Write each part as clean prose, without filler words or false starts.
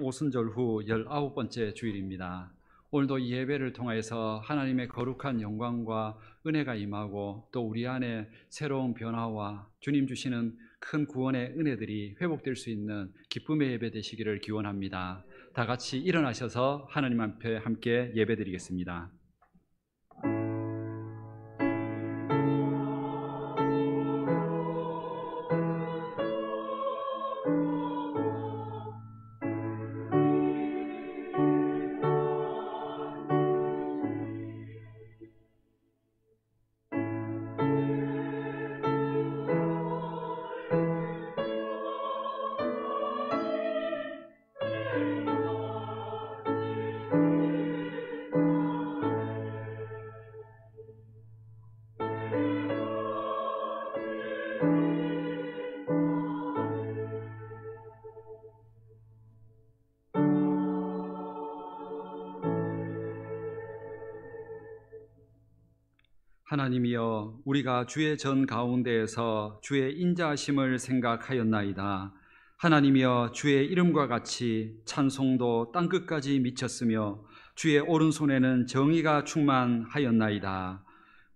오순절 후 19번째 주일입니다. 오늘도 이 예배를 통해서 하나님의 거룩한 영광과 은혜가 임하고 또 우리 안에 새로운 변화와 주님 주시는 큰 구원의 은혜들이 회복될 수 있는 기쁨의 예배 되시기를 기원합니다. 다 같이 일어나셔서 하나님 앞에 함께 예배드리겠습니다. 하나님이여, 우리가 주의 전 가운데에서 주의 인자하심을 생각하였나이다. 하나님이여, 주의 이름과 같이 찬송도 땅끝까지 미쳤으며 주의 오른손에는 정의가 충만하였나이다.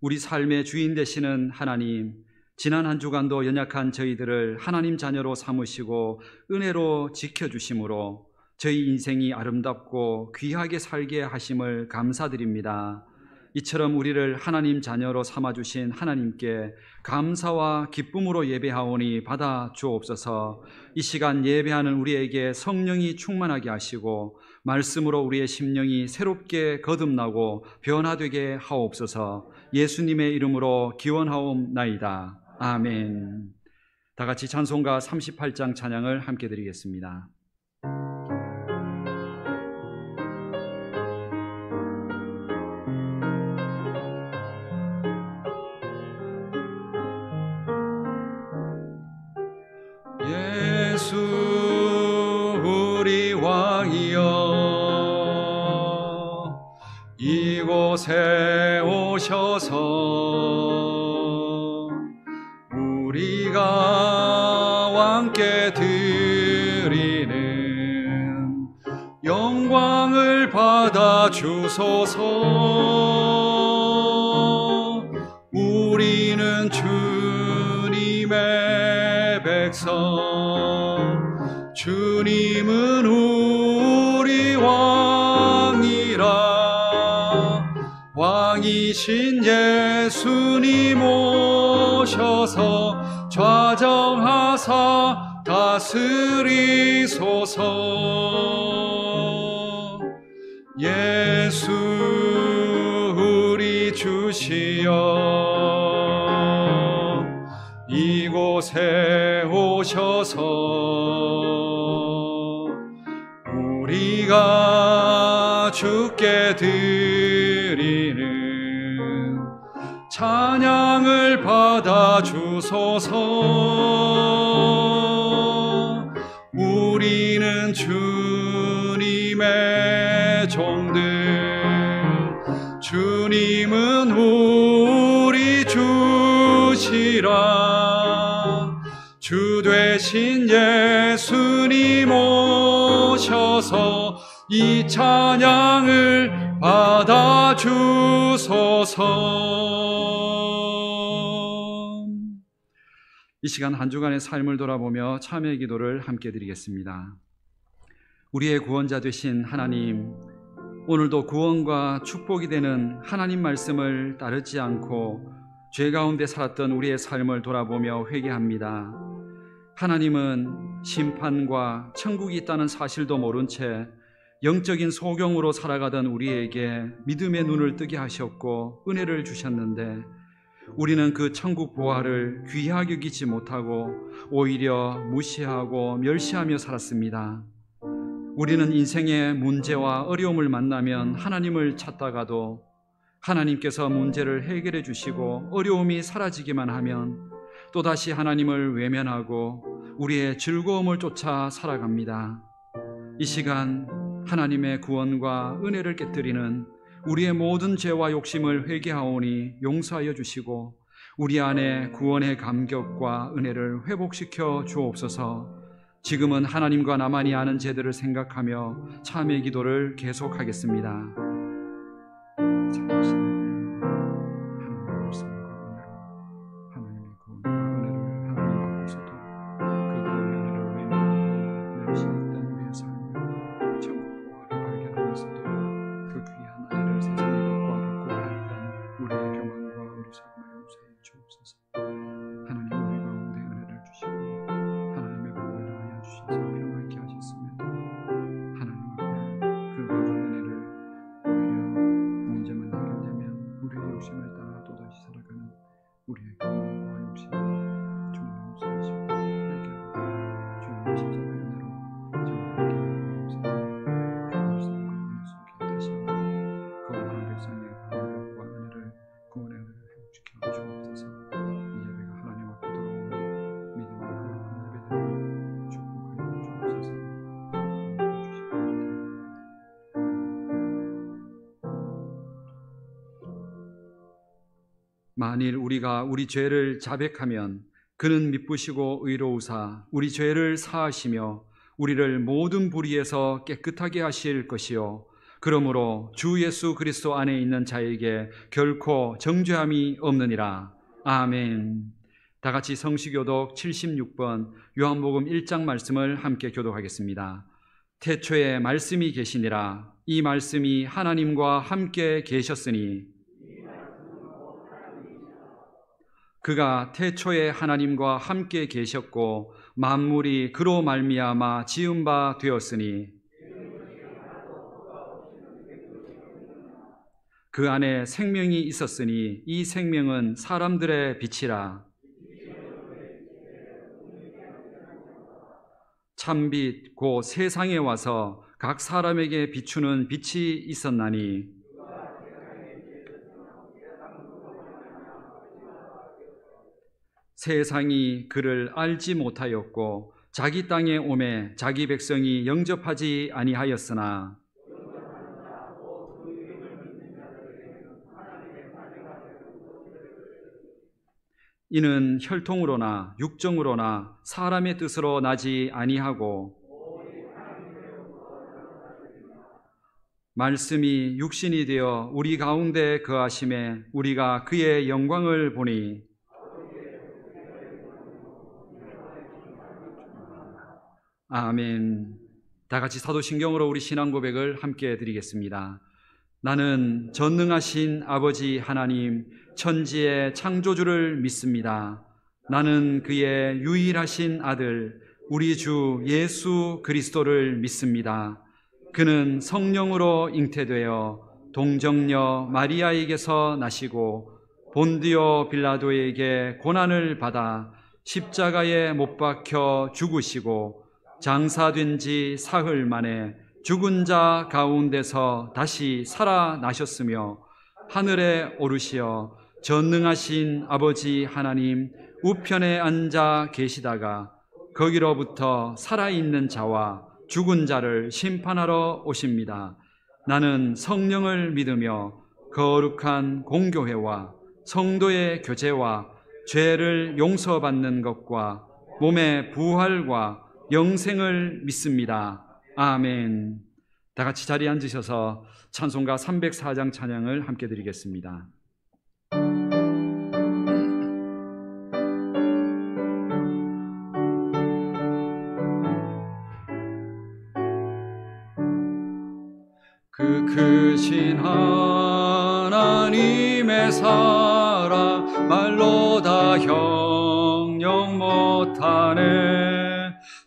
우리 삶의 주인 되시는 하나님, 지난 한 주간도 연약한 저희들을 하나님 자녀로 삼으시고 은혜로 지켜주심으로 저희 인생이 아름답고 귀하게 살게 하심을 감사드립니다. 이처럼 우리를 하나님 자녀로 삼아주신 하나님께 감사와 기쁨으로 예배하오니 받아 주옵소서. 이 시간 예배하는 우리에게 성령이 충만하게 하시고 말씀으로 우리의 심령이 새롭게 거듭나고 변화되게 하옵소서. 예수님의 이름으로 기원하옵나이다. 아멘. 다 같이 찬송가 38장 찬양을 함께 드리겠습니다. 예수 우리 왕이여, 이곳에 오셔서 우리가 왕께 드리는 영광을 받아 주소서. 우리는 주님의 백성, 주님은 우리 왕이라. 왕이신 예수님 오셔서 좌정하사 다스리소서. 예수 우리 주시여, 이곳에 오셔서 우리가 주께 드리는 찬양을 받아 주소서. 우리는 주님의 종들, 주님은 우리 주시라. 주 되신 예수님 오셔서 이 찬양을 받아 주소서. 이 시간 한 주간의 삶을 돌아보며 참회 기도를 함께 드리겠습니다. 우리의 구원자 되신 하나님, 오늘도 구원과 축복이 되는 하나님 말씀을 따르지 않고 죄 가운데 살았던 우리의 삶을 돌아보며 회개합니다. 하나님은 심판과 천국이 있다는 사실도 모른 채 영적인 소경으로 살아가던 우리에게 믿음의 눈을 뜨게 하셨고 은혜를 주셨는데, 우리는 그 천국 보화를 귀하게 여기지 못하고 오히려 무시하고 멸시하며 살았습니다. 우리는 인생의 문제와 어려움을 만나면 하나님을 찾다가도 하나님께서 문제를 해결해 주시고 어려움이 사라지기만 하면 또다시 하나님을 외면하고 우리의 즐거움을 쫓아 살아갑니다. 이 시간 하나님의 구원과 은혜를 깨뜨리는 우리의 모든 죄와 욕심을 회개하오니 용서하여 주시고 우리 안에 구원의 감격과 은혜를 회복시켜 주옵소서. 지금은 하나님과 나만이 아는 제들을 생각하며 참회 기도를 계속하겠습니다. 만일 우리가 우리 죄를 자백하면 그는 미쁘시고 의로우사 우리 죄를 사하시며 우리를 모든 불의에서 깨끗하게 하실 것이요 그러므로 주 예수 그리스도 안에 있는 자에게 결코 정죄함이 없느니라. 아멘. 다 같이 성시교독 76번 요한복음 1장 말씀을 함께 교독하겠습니다. 태초에 말씀이 계시니라. 이 말씀이 하나님과 함께 계셨으니 그가 태초에 하나님과 함께 계셨고 만물이 그로 말미암아 지은 바 되었으니 그 안에 생명이 있었으니 이 생명은 사람들의 빛이라. 참빛 곧 세상에 와서 각 사람에게 비추는 빛이 있었나니 세상이 그를 알지 못하였고 자기 땅에 오매 자기 백성이 영접하지 아니하였으나 이는 혈통으로나 육정으로나 사람의 뜻으로 나지 아니하고 말씀이 육신이 되어 우리 가운데 거하심에 우리가 그의 영광을 보니 아멘. 다 같이 사도신경으로 우리 신앙 고백을 함께 드리겠습니다. 나는 전능하신 아버지 하나님 천지의 창조주를 믿습니다. 나는 그의 유일하신 아들 우리 주 예수 그리스도를 믿습니다. 그는 성령으로 잉태되어 동정녀 마리아에게서 나시고 본디오 빌라도에게 고난을 받아 십자가에 못 박혀 죽으시고 장사된 지 사흘 만에 죽은 자 가운데서 다시 살아나셨으며 하늘에 오르시어 전능하신 아버지 하나님 우편에 앉아 계시다가 거기로부터 살아있는 자와 죽은 자를 심판하러 오십니다. 나는 성령을 믿으며 거룩한 공교회와 성도의 교제와 죄를 용서받는 것과 몸의 부활과 영생을 믿습니다. 아멘. 다 같이 자리에 앉으셔서 찬송가 304장 찬양을 함께 드리겠습니다. 그 크신 하나님의 사랑 말로 다 형용 못하네.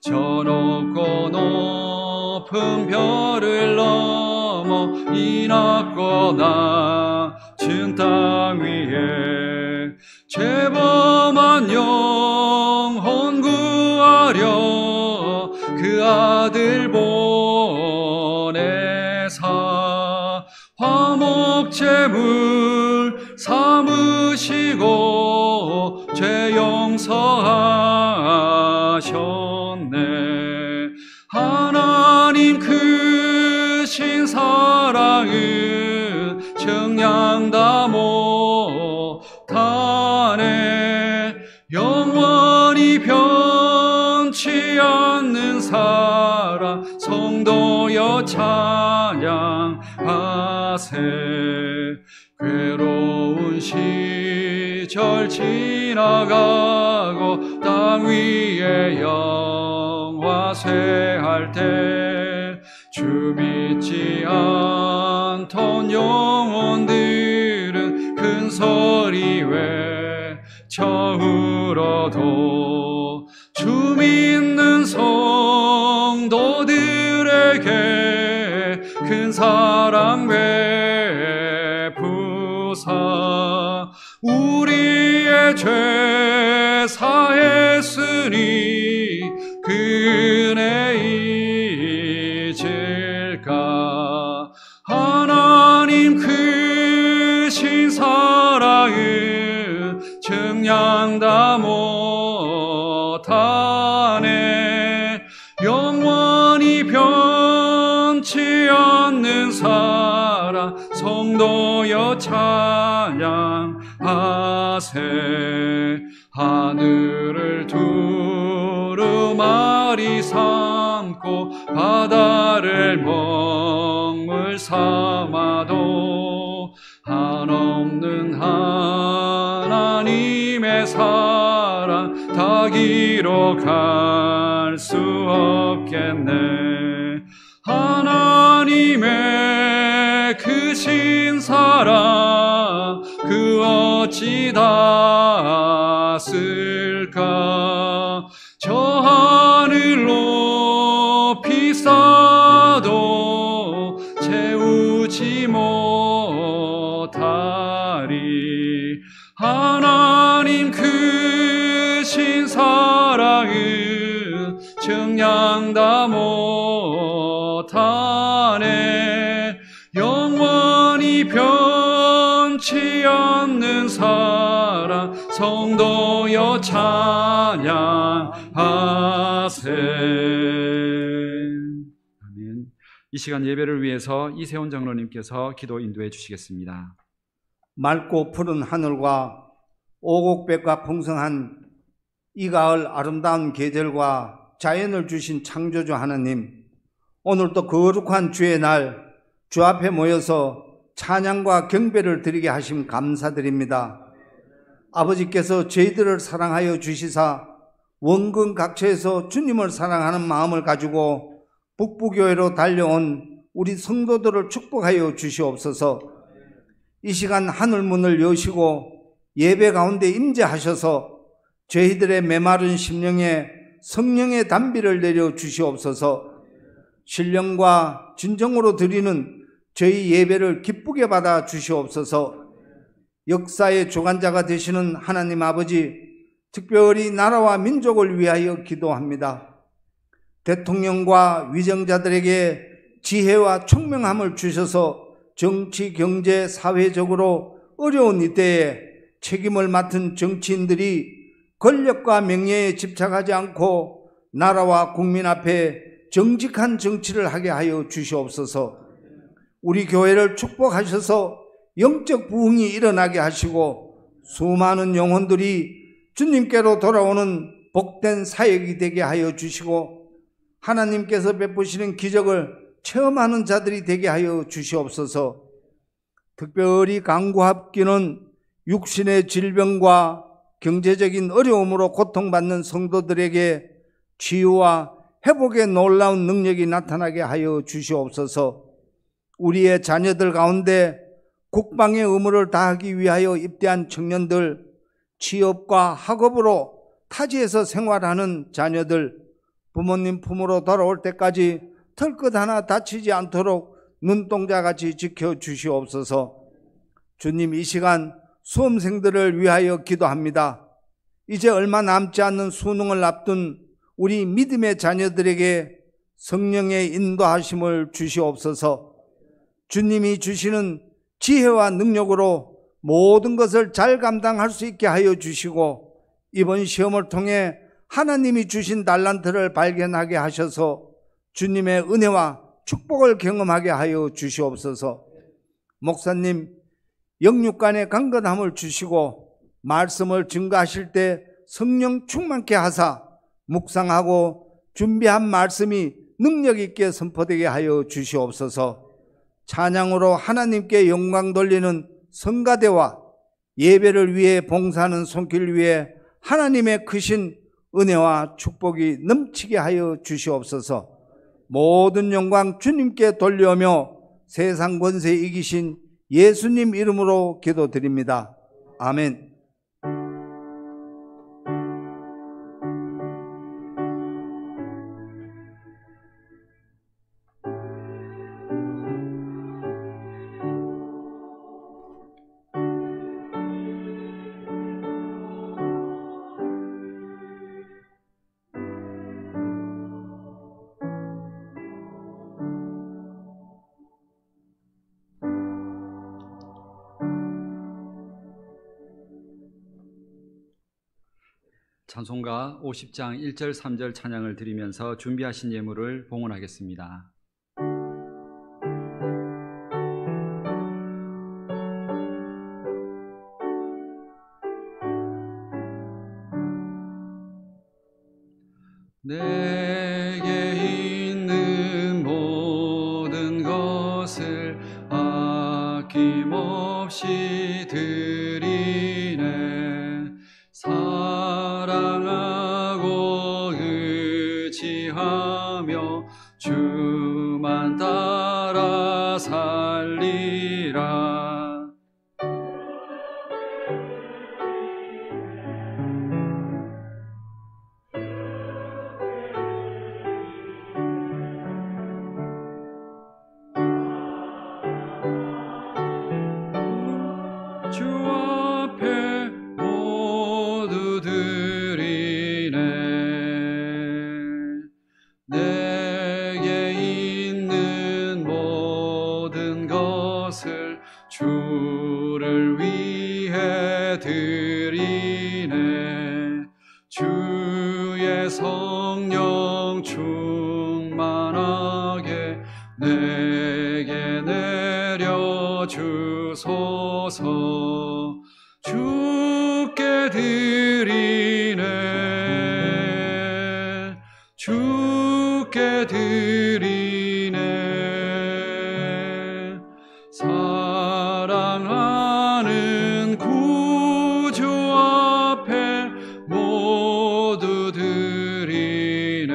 저 높고 높은 별을 넘어 이 낮고 낮은 땅 위에 죄범한 영혼 구하려 그 아들 보내사 화목제물 삼으시고 죄 용서하셨네. 하나님 크신 사랑은 정량 다 못하네. 영원히 변치 변치 않는 사랑 성도여 찬양하세. 괴로운 시절 지나가고 땅 위에 영화쇠할 때 주 믿지 않던 영혼들은 큰 소리 외쳐 울어도 주 믿는 성도들에게 큰 사랑 베푸사 우리의 죄 사했으니 그네 잊을까. 하나님 크신 사랑은 증량 다 못하네. 영원히 변치 않는 사랑 성도여 찬양하세. 하늘을 두루마리 삼고 바다를 먹물 삼아도 한없는 하나님의 사랑 다 기록할 수 없겠네. 하나님의 크신 사랑 그 어찌 다 쓸까. 저 하늘 높이 쌓아도 채우지 못하리. 하나님 크신 사랑은 증량 다 못하네. 영원히 변치 않는 사랑 성도여 찬양하세. 아멘. 이 시간 예배를 위해서 이세훈 장로님께서 기도 인도해 주시겠습니다. 맑고 푸른 하늘과 오곡백과 풍성한 이 가을 아름다운 계절과 자연을 주신 창조주 하나님, 오늘도 거룩한 주의 날 주 앞에 모여서 찬양과 경배를 드리게 하심 감사드립니다. 아버지께서 저희들을 사랑하여 주시사 원근 각처에서 주님을 사랑하는 마음을 가지고 북부교회로 달려온 우리 성도들을 축복하여 주시옵소서. 이 시간 하늘문을 여시고 예배 가운데 임재하셔서 저희들의 메마른 심령에 성령의 단비를 내려 주시옵소서. 신령과 진정으로 드리는 저희 예배를 기쁘게 받아 주시옵소서. 역사의 주관자가 되시는 하나님 아버지, 특별히 나라와 민족을 위하여 기도합니다. 대통령과 위정자들에게 지혜와 총명함을 주셔서 정치, 경제, 사회적으로 어려운 이때에 책임을 맡은 정치인들이 권력과 명예에 집착하지 않고 나라와 국민 앞에 정직한 정치를 하게 하여 주시옵소서. 우리 교회를 축복하셔서 영적 부흥이 일어나게 하시고 수많은 영혼들이 주님께로 돌아오는 복된 사역이 되게 하여 주시고 하나님께서 베푸시는 기적을 체험하는 자들이 되게 하여 주시옵소서. 특별히 강구합기는 육신의 질병과 경제적인 어려움으로 고통받는 성도들에게 치유와 회복의 놀라운 능력이 나타나게 하여 주시옵소서. 우리의 자녀들 가운데 국방의 의무를 다하기 위하여 입대한 청년들, 취업과 학업으로 타지에서 생활하는 자녀들, 부모님 품으로 돌아올 때까지 털끝 하나 다치지 않도록 눈동자같이 지켜주시옵소서. 주님, 이 시간 수험생들을 위하여 기도합니다. 이제 얼마 남지 않는 수능을 앞둔 우리 믿음의 자녀들에게 성령의 인도하심을 주시옵소서. 주님이 주시는 지혜와 능력으로 모든 것을 잘 감당할 수 있게 하여 주시고 이번 시험을 통해 하나님이 주신 달란트를 발견하게 하셔서 주님의 은혜와 축복을 경험하게 하여 주시옵소서. 목사님, 영육간의 강건함을 주시고 말씀을 증거하실 때 성령 충만케 하사 묵상하고 준비한 말씀이 능력 있게 선포되게 하여 주시옵소서. 찬양으로 하나님께 영광 돌리는 성가대와 예배를 위해 봉사하는 손길 위에 하나님의 크신 은혜와 축복이 넘치게 하여 주시옵소서. 모든 영광 주님께 돌려오며 세상 권세 이기신 예수님 이름으로 기도드립니다. 아멘. 찬송가 50장 1절 3절 찬양을 드리면서 준비하신 예물을 봉헌하겠습니다. 내게 있는 모든 것을 아낌없이 드리네. 사랑하고 의지하며 주만 따라 살리라. 주 앞에 모두 드리네. 내게 있는 모든 것을 주를 위해 드리네. 주의 성령 충만하게 내게 내려 주소서. 주께 드리네. 주께 드리네. 사랑하는 구주 앞에 모두 드리네.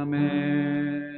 아멘.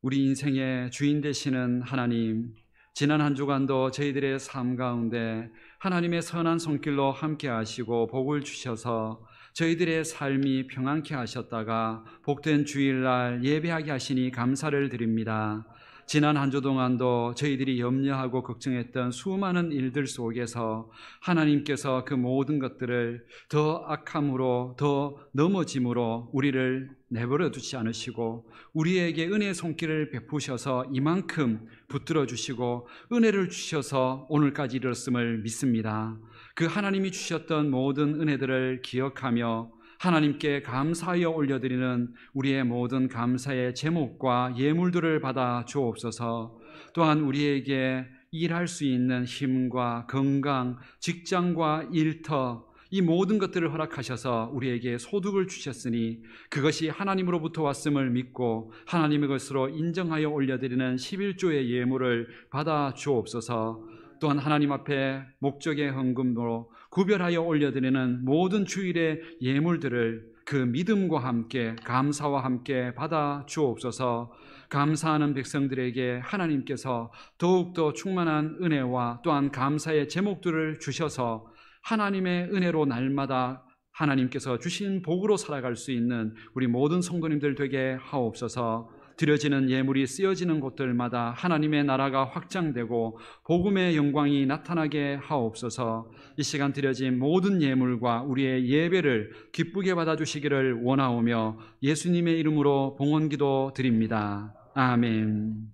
우리 인생의 주인 되시는 하나님, 지난 한 주간도 저희들의 삶 가운데 하나님의 선한 손길로 함께 하시고 복을 주셔서 저희들의 삶이 평안케 하셨다가 복된 주일날 예배하게 하시니 감사를 드립니다. 지난 한 주 동안도 저희들이 염려하고 걱정했던 수많은 일들 속에서 하나님께서 그 모든 것들을 더 악함으로 더 넘어짐으로 우리를 내버려 두지 않으시고 우리에게 은혜의 손길을 베푸셔서 이만큼 붙들어 주시고 은혜를 주셔서 오늘까지 이르렀음을 믿습니다. 그 하나님이 주셨던 모든 은혜들을 기억하며 하나님께 감사하여 올려드리는 우리의 모든 감사의 제목과 예물들을 받아 주옵소서. 또한 우리에게 일할 수 있는 힘과 건강, 직장과 일터, 이 모든 것들을 허락하셔서 우리에게 소득을 주셨으니 그것이 하나님으로부터 왔음을 믿고 하나님의 것으로 인정하여 올려드리는 11조의 예물을 받아 주옵소서. 또한 하나님 앞에 목적의 헌금으로 구별하여 올려드리는 모든 주일의 예물들을 그 믿음과 함께 감사와 함께 받아 주옵소서. 감사하는 백성들에게 하나님께서 더욱더 충만한 은혜와 또한 감사의 제목들을 주셔서 하나님의 은혜로 날마다 하나님께서 주신 복으로 살아갈 수 있는 우리 모든 성도님들 되게 하옵소서. 드려지는 예물이 쓰여지는 곳들마다 하나님의 나라가 확장되고 복음의 영광이 나타나게 하옵소서. 이 시간 드려진 모든 예물과 우리의 예배를 기쁘게 받아주시기를 원하오며 예수님의 이름으로 봉헌기도 드립니다. 아멘.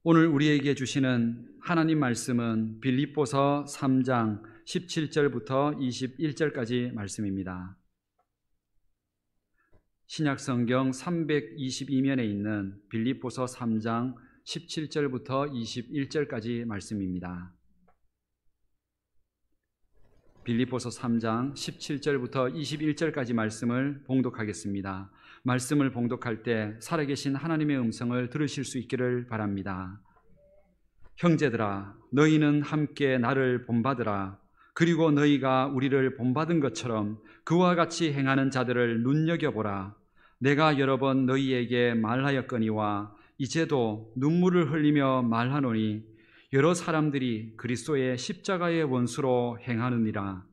오늘 우리에게 주시는 하나님 말씀은 빌립보서 3장 17절부터 21절까지 말씀입니다. 신약성경 322면에 있는 빌립보서 3장 17절부터 21절까지 말씀입니다. 빌립보서 3장 17절부터 21절까지 말씀을 봉독하겠습니다. 말씀을 봉독할 때 살아계신 하나님의 음성을 들으실 수 있기를 바랍니다. 형제들아, 너희는 함께 나를 본받으라. 그리고 너희가 우리를 본받은 것처럼 그와 같이 행하는 자들을 눈여겨보라. 내가 여러 번 너희에게 말하였거니와 이제도 눈물을 흘리며 말하노니 여러 사람들이 그리스도의 십자가의 원수로 행하느니라.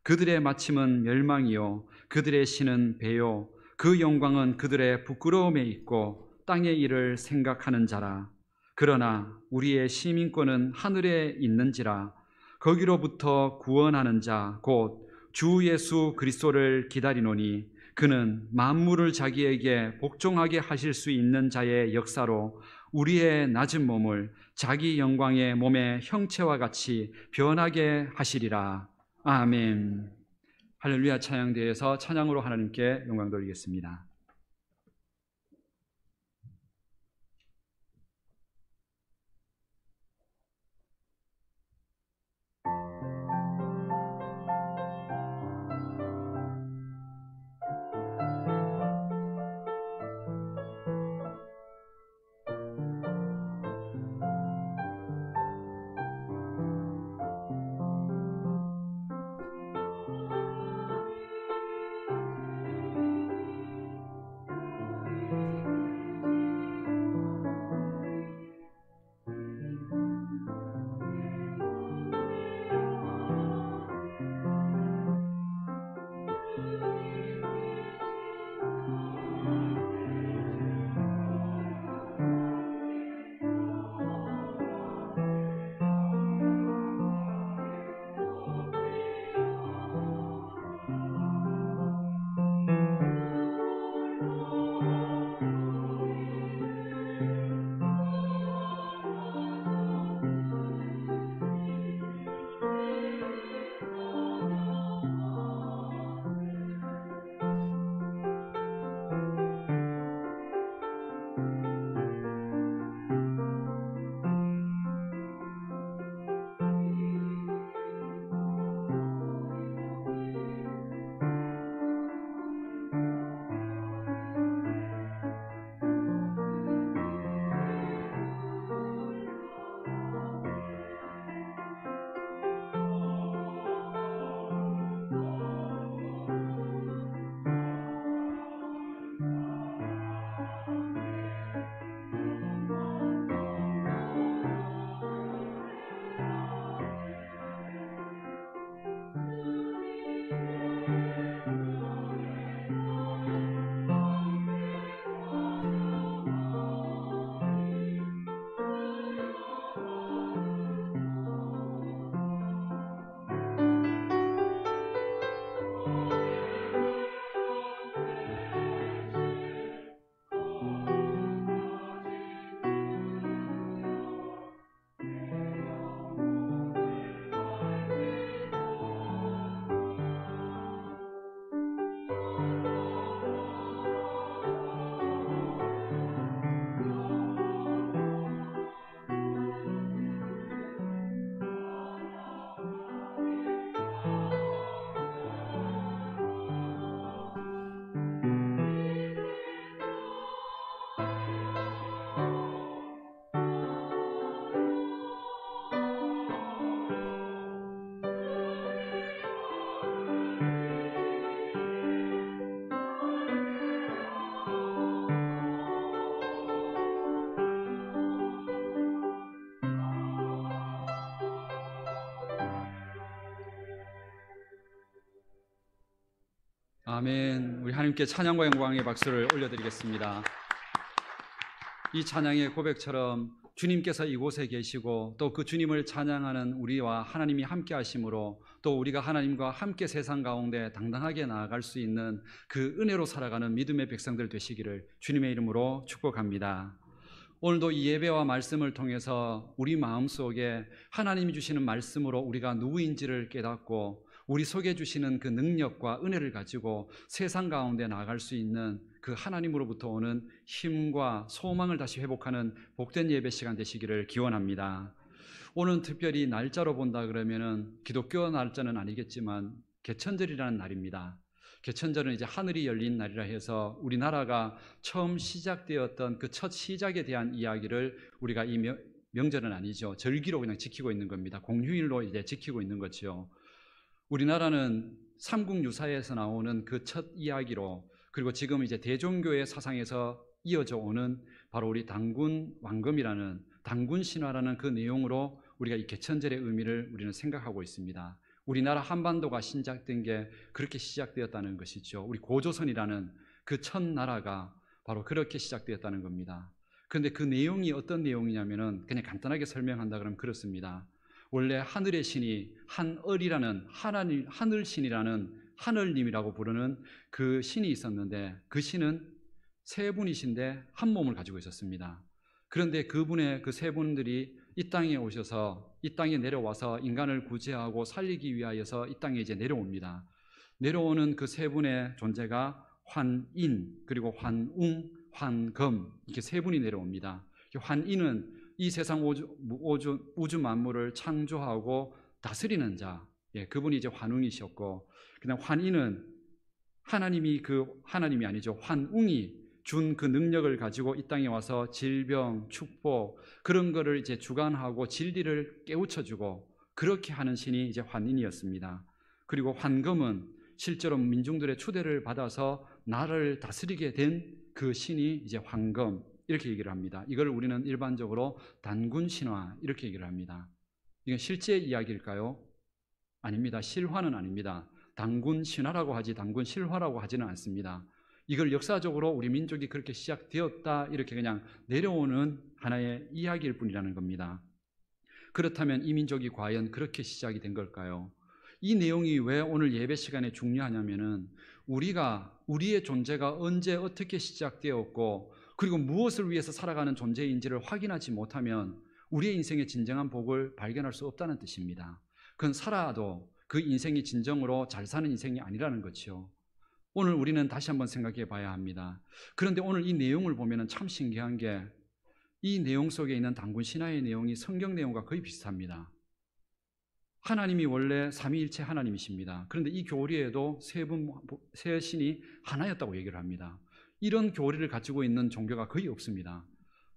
그들의 마침은 멸망이요 그들의 신은 배요 그 영광은 그들의 부끄러움에 있고 땅의 일을 생각하는 자라. 그러나 우리의 시민권은 하늘에 있는지라. 거기로부터 구원하는 자 곧 주 예수 그리스도를 기다리노니 그는 만물을 자기에게 복종하게 하실 수 있는 자의 역사로 우리의 낮은 몸을 자기 영광의 몸의 형체와 같이 변하게 하시리라. 아멘. 할렐루야. 찬양대에서 찬양으로 하나님께 영광 돌리겠습니다. 아멘. 우리 하나님께 찬양과 영광의 박수를 올려드리겠습니다. 이 찬양의 고백처럼 주님께서 이곳에 계시고 또 그 주님을 찬양하는 우리와 하나님이 함께 하심으로 또 우리가 하나님과 함께 세상 가운데 당당하게 나아갈 수 있는 그 은혜로 살아가는 믿음의 백성들 되시기를 주님의 이름으로 축복합니다. 오늘도 이 예배와 말씀을 통해서 우리 마음속에 하나님이 주시는 말씀으로 우리가 누구인지를 깨닫고 우리 속에 주시는 그 능력과 은혜를 가지고 세상 가운데 나아갈 수 있는 그 하나님으로부터 오는 힘과 소망을 다시 회복하는 복된 예배 시간 되시기를 기원합니다. 오늘 특별히 날짜로 본다 그러면은 기독교 날짜는 아니겠지만 개천절이라는 날입니다. 개천절은 이제 하늘이 열린 날이라 해서 우리나라가 처음 시작되었던 그 첫 시작에 대한 이야기를 우리가 이 명절은 아니죠. 절기로 그냥 지키고 있는 겁니다. 공휴일로 이제 지키고 있는 거죠. 우리나라는 삼국유사에서 나오는 그 첫 이야기로, 그리고 지금 이제 대종교의 사상에서 이어져 오는 바로 우리 단군 왕검이라는 단군 신화라는 그 내용으로 우리가 이 개천절의 의미를 우리는 생각하고 있습니다. 우리나라 한반도가 시작된 게 그렇게 시작되었다는 것이죠. 우리 고조선이라는 그 첫 나라가 바로 그렇게 시작되었다는 겁니다. 그런데 그 내용이 어떤 내용이냐면은 그냥 간단하게 설명한다 그러면 그렇습니다. 원래 하늘의 신이 한얼이라는 하늘신이라는 하늘님이라고 부르는 그 신이 있었는데, 그 신은 세 분이신데 한 몸을 가지고 있었습니다. 그런데 그분의 그 세 분들이 이 땅에 오셔서 이 땅에 내려와서 인간을 구제하고 살리기 위하여서 이 땅에 이제 내려옵니다. 내려오는 그 세 분의 존재가 환인, 그리고 환웅, 환검, 이렇게 세 분이 내려옵니다. 환인은 이 세상 우주 만물을 창조하고 다스리는 자, 그분이 이제 환웅이셨고, 그다음 환인은 하나님이 아니죠. 환웅이 준 그 능력을 가지고 이 땅에 와서 질병, 축복 그런 거를 이제 주관하고 진리를 깨우쳐주고 그렇게 하는 신이 이제 환인이었습니다. 그리고 환검은 실제로 민중들의 추대를 받아서 나라를 다스리게 된 그 신이 이제 환검, 이렇게 얘기를 합니다. 이걸 우리는 일반적으로 단군 신화 이렇게 얘기를 합니다. 이건 실제 이야기일까요? 아닙니다. 실화는 아닙니다. 단군 신화라고 하지 단군 실화라고 하지는 않습니다. 이걸 역사적으로 우리 민족이 그렇게 시작되었다 이렇게 그냥 내려오는 하나의 이야기일 뿐이라는 겁니다. 그렇다면 이 민족이 과연 그렇게 시작이 된 걸까요? 이 내용이 왜 오늘 예배 시간에 중요하냐면은 우리의 존재가 언제 어떻게 시작되었고 그리고 무엇을 위해서 살아가는 존재인지를 확인하지 못하면 우리의 인생의 진정한 복을 발견할 수 없다는 뜻입니다. 그건 살아도 그 인생이 진정으로 잘 사는 인생이 아니라는 거죠. 오늘 우리는 다시 한번 생각해 봐야 합니다. 그런데 오늘 이 내용을 보면 참 신기한 게 이 내용 속에 있는 단군 신화의 내용이 성경 내용과 거의 비슷합니다. 하나님이 원래 삼위일체 하나님이십니다. 그런데 이 교리에도 세 신이 하나였다고 얘기를 합니다. 이런 교리를 가지고 있는 종교가 거의 없습니다.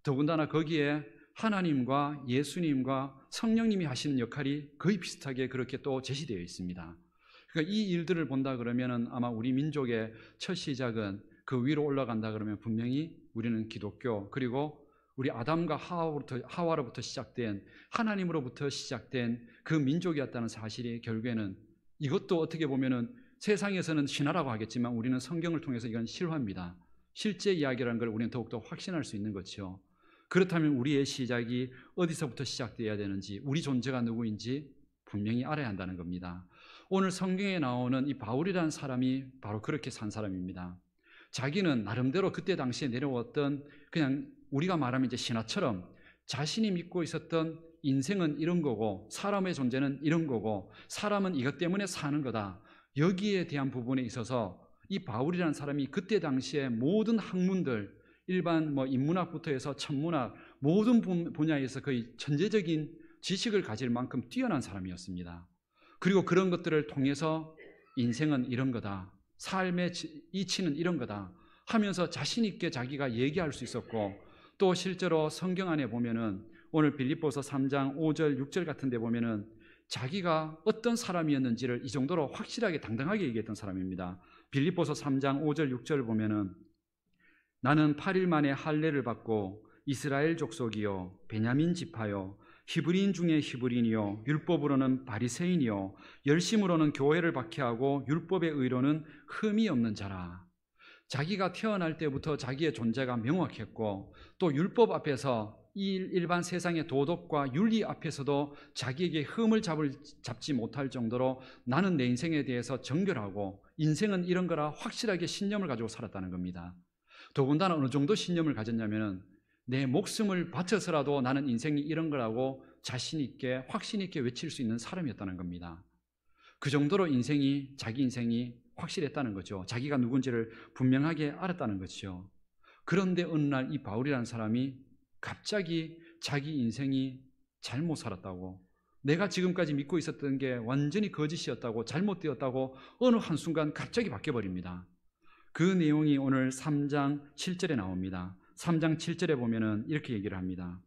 더군다나 거기에 하나님과 예수님과 성령님이 하시는 역할이 거의 비슷하게 그렇게 또 제시되어 있습니다. 그러니까 이 일들을 본다 그러면은 아마 우리 민족의 첫 시작은 그 위로 올라간다 그러면 분명히 우리는 기독교, 그리고 우리 아담과 하와로부터 시작된 하나님으로부터 시작된 그 민족이었다는 사실이 결국에는, 이것도 어떻게 보면은 세상에서는 신화라고 하겠지만 우리는 성경을 통해서 이건 실화입니다. 실제 이야기라는 걸 우리는 더욱더 확신할 수 있는 거죠. 그렇다면 우리의 시작이 어디서부터 시작되어야 되는지, 우리 존재가 누구인지 분명히 알아야 한다는 겁니다. 오늘 성경에 나오는 이 바울이라는 사람이 바로 그렇게 산 사람입니다. 자기는 나름대로 그때 당시에 내려왔던, 그냥 우리가 말하면 이제 신화처럼 자신이 믿고 있었던 인생은 이런 거고 사람의 존재는 이런 거고 사람은 이것 때문에 사는 거다, 여기에 대한 부분에 있어서 이 바울이라는 사람이 그때 당시에 모든 학문들, 일반 인문학부터 해서 천문학 모든 분야에서 거의 천재적인 지식을 가질 만큼 뛰어난 사람이었습니다. 그리고 그런 것들을 통해서 인생은 이런 거다, 삶의 이치는 이런 거다 하면서 자신 있게 자기가 얘기할 수 있었고, 또 실제로 성경 안에 보면은 오늘 빌립보서 3장 5절 6절 같은 데 보면은 자기가 어떤 사람이었는지를 이 정도로 확실하게 당당하게 얘기했던 사람입니다. 빌립보서 3장 5절 6절 보면은 나는 8일 만에 할례를 받고 이스라엘 족속이요 베냐민 지파요 히브리인 중에 히브리인이요 율법으로는 바리새인이요 열심으로는 교회를 박해하고 율법의 의로는 흠이 없는 자라. 자기가 태어날 때부터 자기의 존재가 명확했고, 또 율법 앞에서 이 일반 세상의 도덕과 윤리 앞에서도 자기에게 흠을 잡지 못할 정도로 나는 내 인생에 대해서 정결하고 인생은 이런 거라 확실하게 신념을 가지고 살았다는 겁니다. 더군다나 어느 정도 신념을 가졌냐면 내 목숨을 바쳐서라도 나는 인생이 이런 거라고 자신 있게 확신 있게 외칠 수 있는 사람이었다는 겁니다. 그 정도로 자기 인생이 확실했다는 거죠. 자기가 누군지를 분명하게 알았다는 거죠. 그런데 어느 날 이 바울이라는 사람이 갑자기 자기 인생이 잘못 살았다고, 내가 지금까지 믿고 있었던 게 완전히 거짓이었다고, 잘못되었다고 어느 한순간 갑자기 바뀌어버립니다. 그 내용이 오늘 3장 7절에 나옵니다. 3장 7절에 보면은 이렇게 얘기를 합니다.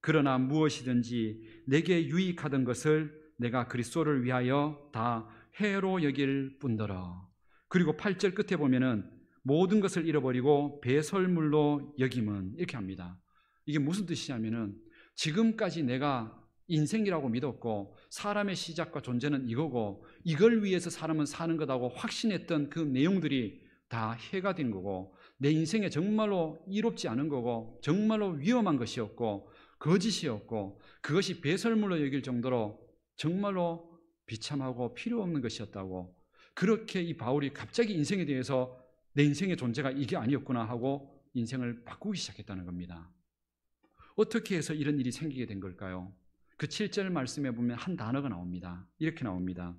그러나 무엇이든지 내게 유익하던 것을 내가 그리스도를 위하여 다 해로 여길 뿐더러. 그리고 8절 끝에 보면은 모든 것을 잃어버리고 배설물로 여김은, 이렇게 합니다. 이게 무슨 뜻이냐면은 지금까지 내가 인생이라고 믿었고 사람의 시작과 존재는 이거고 이걸 위해서 사람은 사는 거다고 확신했던 그 내용들이 다 해가 된 거고, 내 인생에 정말로 이롭지 않은 거고 정말로 위험한 것이었고 거짓이었고 그것이 배설물로 여길 정도로 정말로 비참하고 필요 없는 것이었다고, 그렇게 이 바울이 갑자기 인생에 대해서 내 인생의 존재가 이게 아니었구나 하고 인생을 바꾸기 시작했다는 겁니다. 어떻게 해서 이런 일이 생기게 된 걸까요? 그 7절 말씀에 보면 한 단어가 나옵니다. 이렇게 나옵니다.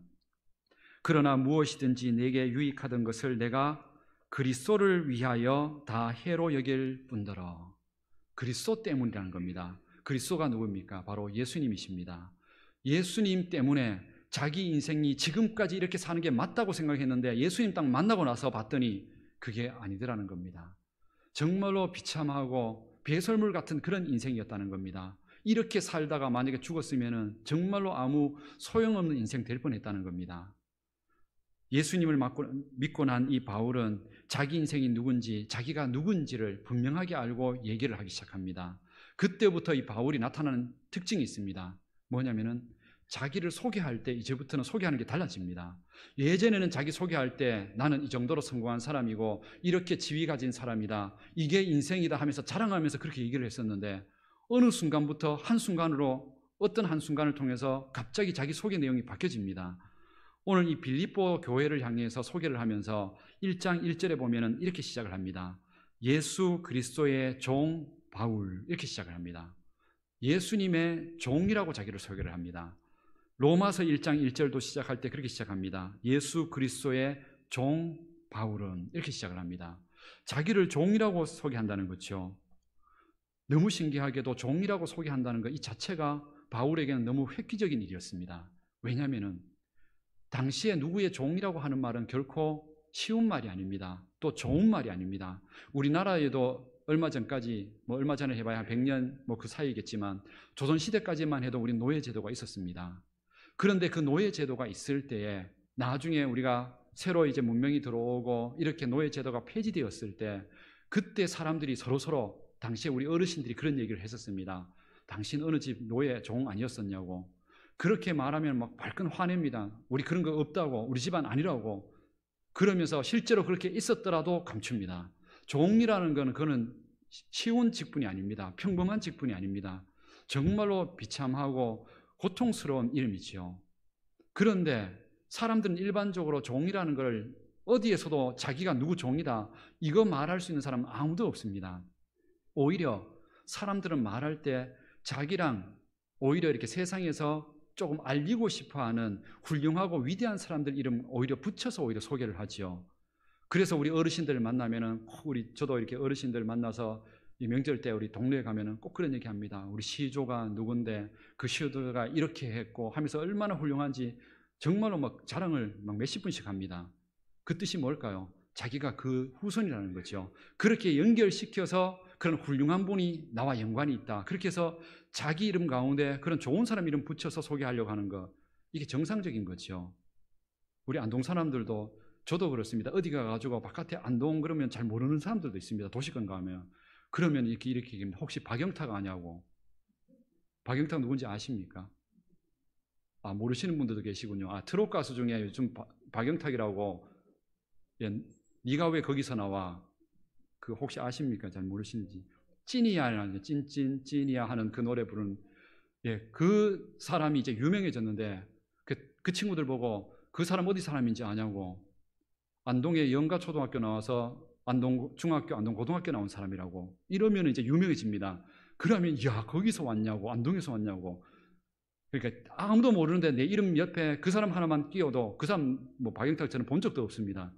그러나 무엇이든지 내게 유익하던 것을 내가 그리스도를 위하여 다 해로 여길 뿐더러. 그리스도 때문이라는 겁니다. 그리스도가 누굽니까? 바로 예수님이십니다. 예수님 때문에 자기 인생이 지금까지 이렇게 사는 게 맞다고 생각했는데 예수님 딱 만나고 나서 봤더니 그게 아니더라는 겁니다. 정말로 비참하고 배설물 같은 그런 인생이었다는 겁니다. 이렇게 살다가 만약에 죽었으면 정말로 아무 소용없는 인생 될 뻔했다는 겁니다. 예수님을 믿고 난 이 바울은 자기 인생이 누군지, 자기가 누군지를 분명하게 알고 얘기를 하기 시작합니다. 그때부터 이 바울이 나타나는 특징이 있습니다. 뭐냐면은 자기를 소개할 때 이제부터는 소개하는 게 달라집니다. 예전에는 자기 소개할 때 나는 이 정도로 성공한 사람이고 이렇게 지위 가진 사람이다, 이게 인생이다 하면서 자랑하면서 그렇게 얘기를 했었는데 어느 순간부터 한순간으로, 어떤 한순간을 통해서 갑자기 자기 소개 내용이 바뀌어집니다. 오늘 이 빌립보 교회를 향해서 소개를 하면서 1장 1절에 보면은 이렇게 시작을 합니다. 예수 그리스도의 종 바울, 이렇게 시작을 합니다. 예수님의 종이라고 자기를 소개를 합니다. 로마서 1장 1절도 시작할 때 그렇게 시작합니다. 예수 그리스도의 종 바울은, 이렇게 시작을 합니다. 자기를 종이라고 소개한다는 거죠. 너무 신기하게도 종이라고 소개한다는 것 이 자체가 바울에게는 너무 획기적인 일이었습니다. 왜냐하면은 당시에 누구의 종이라고 하는 말은 결코 쉬운 말이 아닙니다. 또 좋은 말이 아닙니다. 우리나라에도 얼마 전까지, 얼마 전에 해봐야 한 100년 그 사이겠지만 조선시대까지만 해도 우리 노예제도가 있었습니다. 그런데 그 노예제도가 있을 때에 나중에 우리가 새로 이제 문명이 들어오고 이렇게 노예제도가 폐지되었을 때 그때 사람들이 서로서로 당시에 우리 어르신들이 그런 얘기를 했었습니다. 당신 어느 집 노예 종 아니었었냐고. 그렇게 말하면 막 발끈 화냅니다. 우리 그런 거 없다고, 우리 집안 아니라고. 그러면서 실제로 그렇게 있었더라도 감춥니다. 종이라는 거는 그거는 쉬운 직분이 아닙니다. 평범한 직분이 아닙니다. 정말로 비참하고 고통스러운 이름이지요. 그런데 사람들은 일반적으로 종이라는 걸 어디에서도 자기가 누구 종이다 이거 말할 수 있는 사람은 아무도 없습니다. 오히려 사람들은 말할 때 자기랑 오히려 이렇게 세상에서 조금 알리고 싶어하는 훌륭하고 위대한 사람들 이름 오히려 붙여서 오히려 소개를 하지요. 그래서 우리 어르신들을 만나면은 저도 이렇게 어르신들 만나서 이 명절 때 우리 동네에 가면은 꼭 그런 얘기 합니다. 우리 시조가 누군데 그 시조가 이렇게 했고 하면서 얼마나 훌륭한지 정말로 막 자랑을 막 몇십 분씩 합니다. 그 뜻이 뭘까요? 자기가 그 후손이라는 거죠. 그렇게 연결시켜서 그런 훌륭한 분이 나와 연관이 있다. 그렇게 해서 자기 이름 가운데 그런 좋은 사람 이름 붙여서 소개하려고 하는 거, 이게 정상적인 거죠. 우리 안동 사람들도, 저도 그렇습니다. 어디 가가지고 바깥에 안동 그러면 잘 모르는 사람들도 있습니다. 도시권 가면. 그러면 이렇게 얘기합니다. 혹시 박영탁 아냐고. 박영탁 누군지 아십니까? 아, 모르시는 분들도 계시군요. 아, 트롯 가수 중에 요즘 박영탁이라고. 예, 네가 왜 거기서 나와? 그 혹시 아십니까? 잘 모르시는지. 찐이야라는 찐이야 하는 그 노래 부르는, 예, 그 사람이 이제 유명해졌는데 그 친구들 보고 그 사람 어디 사람인지 아냐고. 안동의 영가초등학교 나와서 안동 중학교, 안동 고등학교 나온 사람이라고. 이러면 이제 유명해집니다. 그러면 야, 거기서 왔냐고, 안동에서 왔냐고. 그러니까 아무도 모르는데 내 이름 옆에 그 사람 하나만 끼워도 그 사람 박영탁 저는 본 적도 없습니다.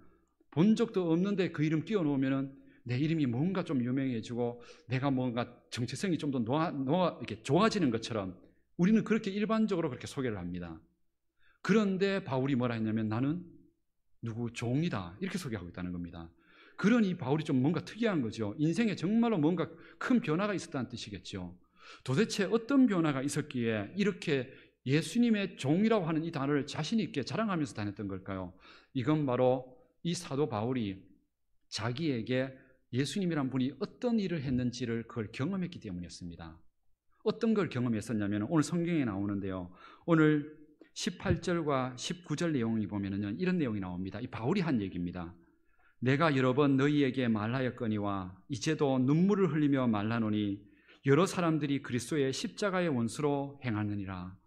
본 적도 없는데 그 이름 끼워 놓으면은 내 이름이 뭔가 좀 유명해지고 내가 뭔가 정체성이 좀 더 이렇게 좋아지는 것처럼 우리는 그렇게 일반적으로 그렇게 소개를 합니다. 그런데 바울이 뭐라 했냐면 나는 누구 종이다 이렇게 소개하고 있다는 겁니다. 그러니 바울이 좀 뭔가 특이한 거죠. 인생에 정말로 뭔가 큰 변화가 있었다는 뜻이겠죠. 도대체 어떤 변화가 있었기에 이렇게 예수님의 종이라고 하는 이 단어를 자신 있게 자랑하면서 다녔던 걸까요? 이건 바로 이 사도 바울이 자기에게 예수님이란 분이 어떤 일을 했는지를 그걸 경험했기 때문이었습니다. 어떤 걸 경험했었냐면 오늘 성경에 나오는데요. 오늘 18절과 19절 내용을 보면은요, 이런 내용이 나옵니다. 이 바울이 한 얘기입니다. 내가 여러 번 너희에게 말하였거니와 이제도 눈물을 흘리며 말하노니 여러 사람들이 그리스도의 십자가의 원수로 행하느니라.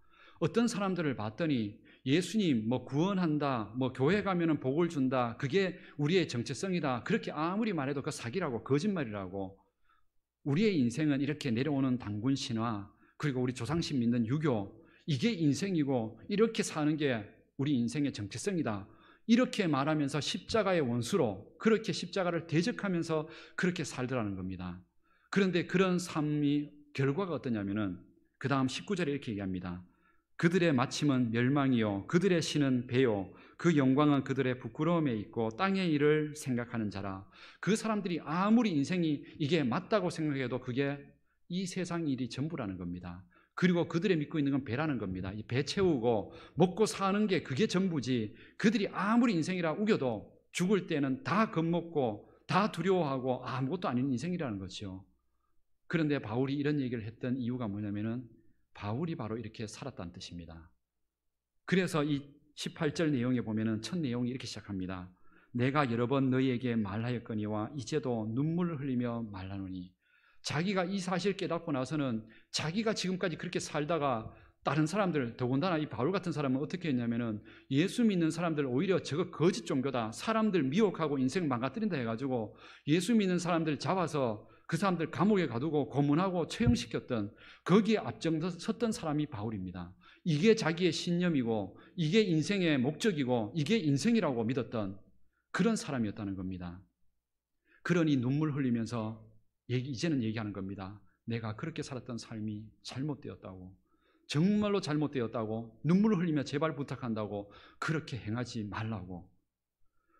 어떤 사람들을 봤더니 예수님 뭐 구원한다, 뭐 교회 가면은 복을 준다, 그게 우리의 정체성이다, 그렇게 아무리 말해도 그 사기라고 거짓말이라고, 우리의 인생은 이렇게 내려오는 단군 신화 그리고 우리 조상신 믿는 유교, 이게 인생이고 이렇게 사는 게 우리 인생의 정체성이다, 이렇게 말하면서 십자가의 원수로 그렇게 십자가를 대적하면서 그렇게 살더라는 겁니다. 그런데 그런 삶이 결과가 어떠냐면은 그 다음 19절에 이렇게 얘기합니다. 그들의 마침은 멸망이요 그들의 신은 배요 그 영광은 그들의 부끄러움에 있고 땅의 일을 생각하는 자라. 그 사람들이 아무리 인생이 이게 맞다고 생각해도 그게 이 세상 일이 전부라는 겁니다. 그리고 그들의 믿고 있는 건 배라는 겁니다. 이 배 채우고 먹고 사는 게 그게 전부지, 그들이 아무리 인생이라 우겨도 죽을 때는 다 겁먹고 다 두려워하고 아무것도 아닌 인생이라는 거죠. 그런데 바울이 이런 얘기를 했던 이유가 뭐냐면은 바울이 바로 이렇게 살았다는 뜻입니다. 그래서 이 18절 내용에 보면은 첫 내용이 이렇게 시작합니다. 내가 여러 번 너희에게 말하였거니와 이제도 눈물을 흘리며 말하노니. 자기가 이 사실을 깨닫고 나서는 자기가 지금까지 그렇게 살다가 다른 사람들, 더군다나 이 바울 같은 사람은 어떻게 했냐면은 예수 믿는 사람들 오히려 저거 거짓 종교다, 사람들 미혹하고 인생 망가뜨린다 해가지고 예수 믿는 사람들 잡아서 그 사람들 감옥에 가두고 고문하고 처형시켰던, 거기에 앞장섰던 사람이 바울입니다. 이게 자기의 신념이고 이게 인생의 목적이고 이게 인생이라고 믿었던 그런 사람이었다는 겁니다. 그러니 눈물 흘리면서 이제는 얘기하는 겁니다. 내가 그렇게 살았던 삶이 잘못되었다고, 정말로 잘못되었다고, 눈물을 흘리며 제발 부탁한다고, 그렇게 행하지 말라고.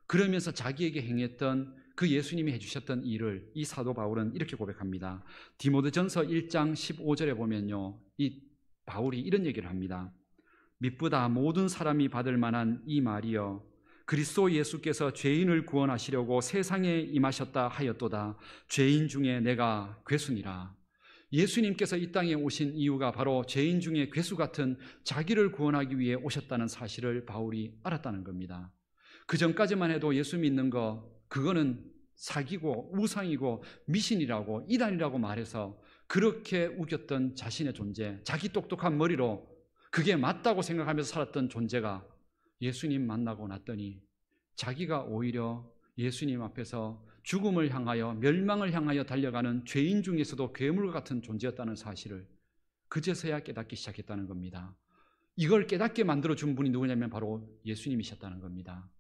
그러면서 자기에게 행했던 그 예수님이 해주셨던 일을 이 사도 바울은 이렇게 고백합니다. 디모데전서 1장 15절에 보면요, 이 바울이 이런 얘기를 합니다. 믿보다 모든 사람이 받을 만한 이 말이여, 그리스도 예수께서 죄인을 구원하시려고 세상에 임하셨다 하였도다. 죄인 중에 내가 괴수니라. 예수님께서 이 땅에 오신 이유가 바로 죄인 중에 괴수 같은 자기를 구원하기 위해 오셨다는 사실을 바울이 알았다는 겁니다. 그 전까지만 해도 예수 믿는 거, 그거는 사기고 우상이고 미신이라고 이단이라고 말해서 그렇게 우겼던 자신의 존재, 자기 똑똑한 머리로 그게 맞다고 생각하면서 살았던 존재가 예수님 만나고 났더니 자기가 오히려 예수님 앞에서 죽음을 향하여, 멸망을 향하여 달려가는 죄인 중에서도 괴물 같은 존재였다는 사실을 그제서야 깨닫기 시작했다는 겁니다. 이걸 깨닫게 만들어준 분이 누구냐면 바로 예수님이셨다는 겁니다.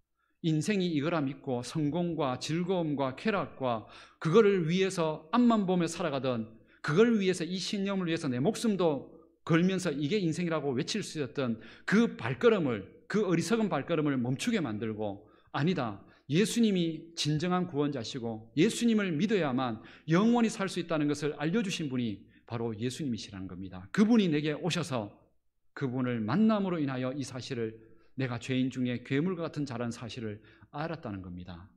인생이 이거라 믿고 성공과 즐거움과 쾌락과 그거를 위해서 앞만 보며 살아가던, 그걸 위해서 이 신념을 위해서 내 목숨도 걸면서 이게 인생이라고 외칠 수 있었던 그 발걸음을, 그 어리석은 발걸음을 멈추게 만들고, 아니다, 예수님이 진정한 구원자시고 예수님을 믿어야만 영원히 살 수 있다는 것을 알려주신 분이 바로 예수님이시라는 겁니다. 그분이 내게 오셔서 그분을 만남으로 인하여 이 사실을, 내가 죄인 중에 괴물과 같은 자라는 사실을 알았다는 겁니다.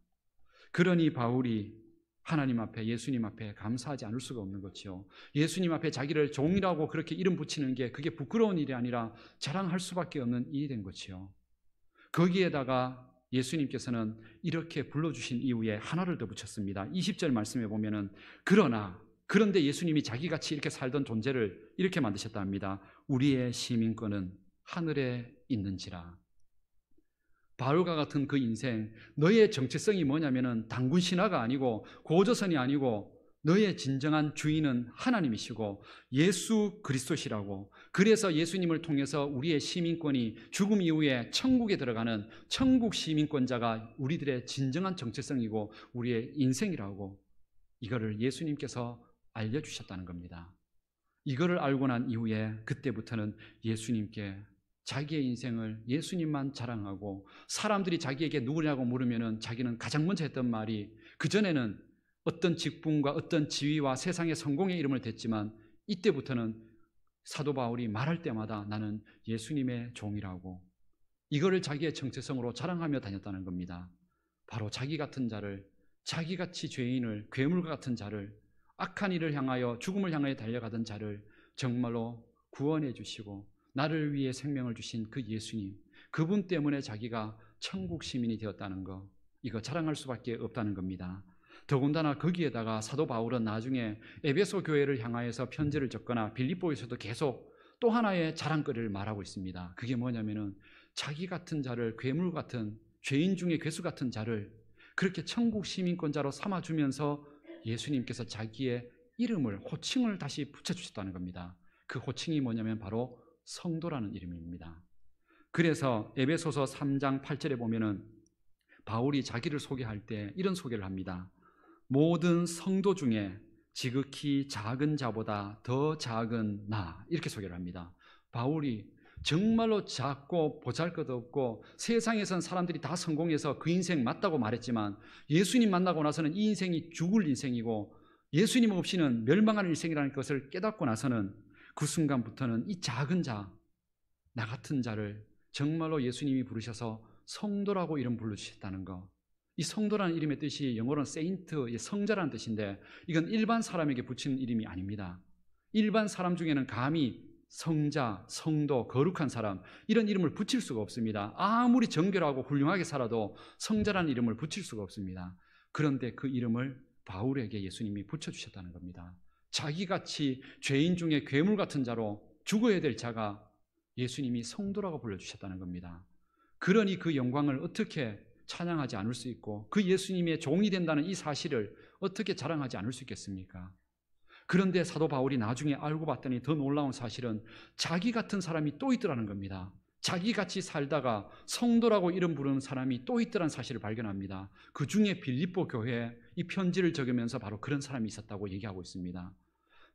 그러니 바울이 하나님 앞에, 예수님 앞에 감사하지 않을 수가 없는 거죠. 예수님 앞에 자기를 종이라고 그렇게 이름 붙이는 게 그게 부끄러운 일이 아니라 자랑할 수밖에 없는 일이 된 거죠. 거기에다가 예수님께서는 이렇게 불러주신 이후에 하나를 더 붙였습니다. 20절 말씀에 보면은 그런데 예수님이 자기같이 이렇게 살던 존재를 이렇게 만드셨다 합니다. 우리의 시민권은 하늘에 있는지라. 바울과 같은 그 인생, 너의 정체성이 뭐냐면은 단군 신화가 아니고 고조선이 아니고 너의 진정한 주인은 하나님이시고 예수 그리스도시라고. 그래서 예수님을 통해서 우리의 시민권이 죽음 이후에 천국에 들어가는 천국 시민권자가 우리들의 진정한 정체성이고 우리의 인생이라고, 이거를 예수님께서 알려주셨다는 겁니다. 이거를 알고 난 이후에 그때부터는 예수님께 자기의 인생을 예수님만 자랑하고, 사람들이 자기에게 누구냐고 물으면은 자기는 가장 먼저 했던 말이, 그전에는 어떤 직분과 어떤 지위와 세상의 성공의 이름을 댔지만 이때부터는 사도 바울이 말할 때마다 나는 예수님의 종이라고, 이거를 자기의 정체성으로 자랑하며 다녔다는 겁니다. 바로 자기 같은 자를, 자기같이 죄인을, 괴물과 같은 자를, 악한 일을 향하여 죽음을 향하여 달려가던 자를 정말로 구원해 주시고 나를 위해 생명을 주신 그 예수님, 그분 때문에 자기가 천국 시민이 되었다는 거, 이거 자랑할 수밖에 없다는 겁니다. 더군다나 거기에다가 사도 바울은 나중에 에베소 교회를 향하여서 편지를 적거나 빌립보에서도 계속 또 하나의 자랑거리를 말하고 있습니다. 그게 뭐냐면은 자기 같은 자를, 괴물 같은, 죄인 중에 괴수 같은 자를 그렇게 천국 시민권자로 삼아주면서 예수님께서 자기의 이름을, 호칭을 다시 붙여주셨다는 겁니다. 그 호칭이 뭐냐면 바로 성도라는 이름입니다. 그래서 에베소서 3장 8절에 보면은 바울이 자기를 소개할 때 이런 소개를 합니다. 모든 성도 중에 지극히 작은 자보다 더 작은 나, 이렇게 소개를 합니다. 바울이 정말로 작고 보잘것없고 세상에선 사람들이 다 성공해서 그 인생 맞다고 말했지만 예수님 만나고 나서는 이 인생이 죽을 인생이고 예수님 없이는 멸망하는 인생이라는 것을 깨닫고 나서는 그 순간부터는 이 작은 자, 나 같은 자를 정말로 예수님이 부르셔서 성도라고 이름 불러주셨다는 거. 이 성도라는 이름의 뜻이 영어로는 세인트, 성자라는 뜻인데 이건 일반 사람에게 붙이는 이름이 아닙니다. 일반 사람 중에는 감히 성자, 성도, 거룩한 사람 이런 이름을 붙일 수가 없습니다. 아무리 정결하고 훌륭하게 살아도 성자라는 이름을 붙일 수가 없습니다. 그런데 그 이름을 바울에게 예수님이 붙여주셨다는 겁니다. 자기같이 죄인 중에 괴물 같은 자로 죽어야 될 자가 예수님이 성도라고 불러주셨다는 겁니다. 그러니 그 영광을 어떻게 찬양하지 않을 수 있고 그 예수님의 종이 된다는 이 사실을 어떻게 자랑하지 않을 수 있겠습니까? 그런데 사도 바울이 나중에 알고 봤더니 더 놀라운 사실은 자기 같은 사람이 또 있더라는 겁니다. 자기같이 살다가 성도라고 이름 부르는 사람이 또 있더라는 사실을 발견합니다. 그 중에 빌립보 교회에 이 편지를 적으면서 바로 그런 사람이 있었다고 얘기하고 있습니다.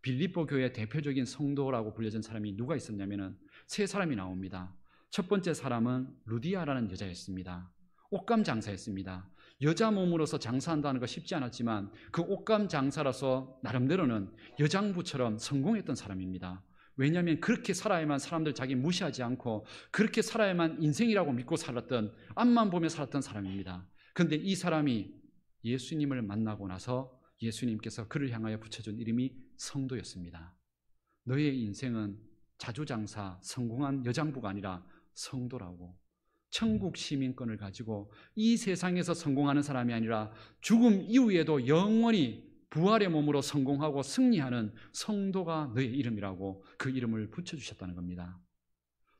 빌립보 교회의 대표적인 성도라고 불려진 사람이 누가 있었냐면은 세 사람이 나옵니다. 첫 번째 사람은 루디아라는 여자였습니다. 옷감 장사였습니다. 여자 몸으로서 장사한다는 거 쉽지 않았지만 그 옷감 장사라서 나름대로는 여장부처럼 성공했던 사람입니다. 왜냐하면 그렇게 살아야만 사람들 자기 무시하지 않고 그렇게 살아야만 인생이라고 믿고 살았던, 앞만 보며 살았던 사람입니다. 그런데 이 사람이 예수님을 만나고 나서 예수님께서 그를 향하여 붙여준 이름이 성도였습니다. 너의 인생은 자주장사, 성공한 여장부가 아니라 성도라고, 천국 시민권을 가지고 이 세상에서 성공하는 사람이 아니라 죽음 이후에도 영원히 부활의 몸으로 성공하고 승리하는 성도가 너의 이름이라고 그 이름을 붙여주셨다는 겁니다.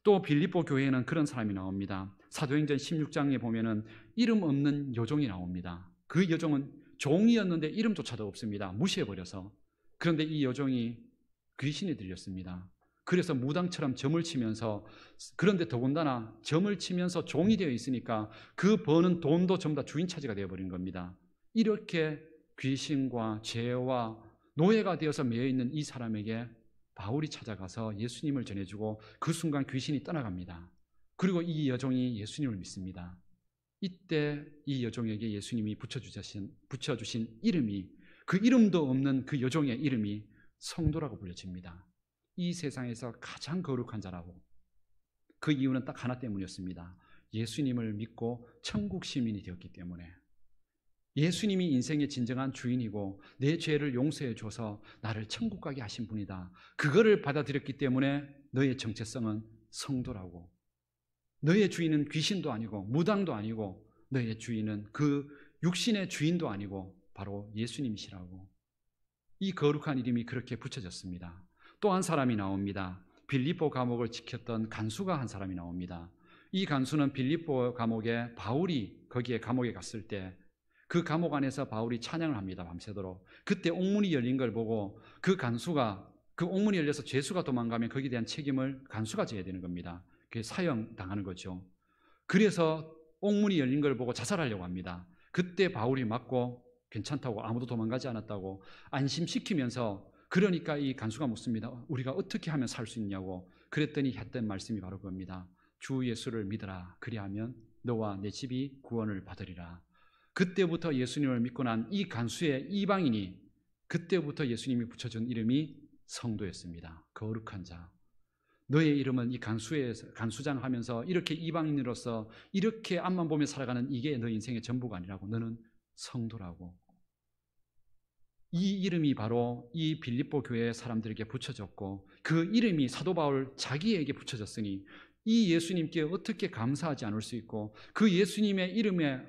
또 빌립보 교회에는 그런 사람이 나옵니다. 사도행전 16장에 보면은 이름 없는 여종이 나옵니다. 그 여종은 종이었는데 이름조차도 없습니다. 무시해버려서. 그런데 이 여종이 귀신이 들렸습니다. 그래서 무당처럼 점을 치면서, 그런데 더군다나 점을 치면서 종이 되어 있으니까 그 버는 돈도 전부 다 주인 차지가 되어버린 겁니다. 이렇게 귀신과 죄와 노예가 되어서 매여있는 이 사람에게 바울이 찾아가서 예수님을 전해주고 그 순간 귀신이 떠나갑니다. 그리고 이 여종이 예수님을 믿습니다. 이때 이 여종에게 예수님이 붙여주신 이름이, 그 이름도 없는 그 여종의 이름이 성도라고 불려집니다. 이 세상에서 가장 거룩한 자라고. 그 이유는 딱 하나 때문이었습니다. 예수님을 믿고 천국 시민이 되었기 때문에. 예수님이 인생의 진정한 주인이고 내 죄를 용서해 줘서 나를 천국 가게 하신 분이다. 그거를 받아들였기 때문에 너의 정체성은 성도라고. 너의 주인은 귀신도 아니고 무당도 아니고 너의 주인은 그 육신의 주인도 아니고 바로 예수님이시라고. 이 거룩한 이름이 그렇게 붙여졌습니다. 또 한 사람이 나옵니다. 빌립보 감옥을 지켰던 간수가 한 사람이 나옵니다. 이 간수는 빌립보 감옥에 바울이 거기에 감옥에 갔을 때 그 감옥 안에서 바울이 찬양을 합니다. 밤새도록. 그때 옥문이 열린 걸 보고 그 간수가, 그 옥문이 열려서 죄수가 도망가면 거기에 대한 책임을 간수가 져야 되는 겁니다. 그게 사형 당하는 거죠. 그래서 옥문이 열린 걸 보고 자살하려고 합니다. 그때 바울이 맞고 괜찮다고, 아무도 도망가지 않았다고 안심시키면서 그러니까 이 간수가 묻습니다. 우리가 어떻게 하면 살 수 있냐고. 그랬더니 했던 말씀이 바로 그겁니다. 주 예수를 믿어라. 그리하면 너와 내 집이 구원을 받으리라. 그때부터 예수님을 믿고 난 이 간수의 이방인이, 그때부터 예수님이 붙여준 이름이 성도였습니다. 거룩한 자. 너의 이름은 이 간수장 하면서 이렇게 이방인으로서 이렇게 앞만 보며 살아가는 이게 너 인생의 전부가 아니라고. 너는 성도라고. 이 이름이 바로 이 빌립보 교회 사람들에게 붙여졌고, 그 이름이 사도 바울 자기에게 붙여졌으니 이 예수님께 어떻게 감사하지 않을 수 있고, 그 예수님의 이름에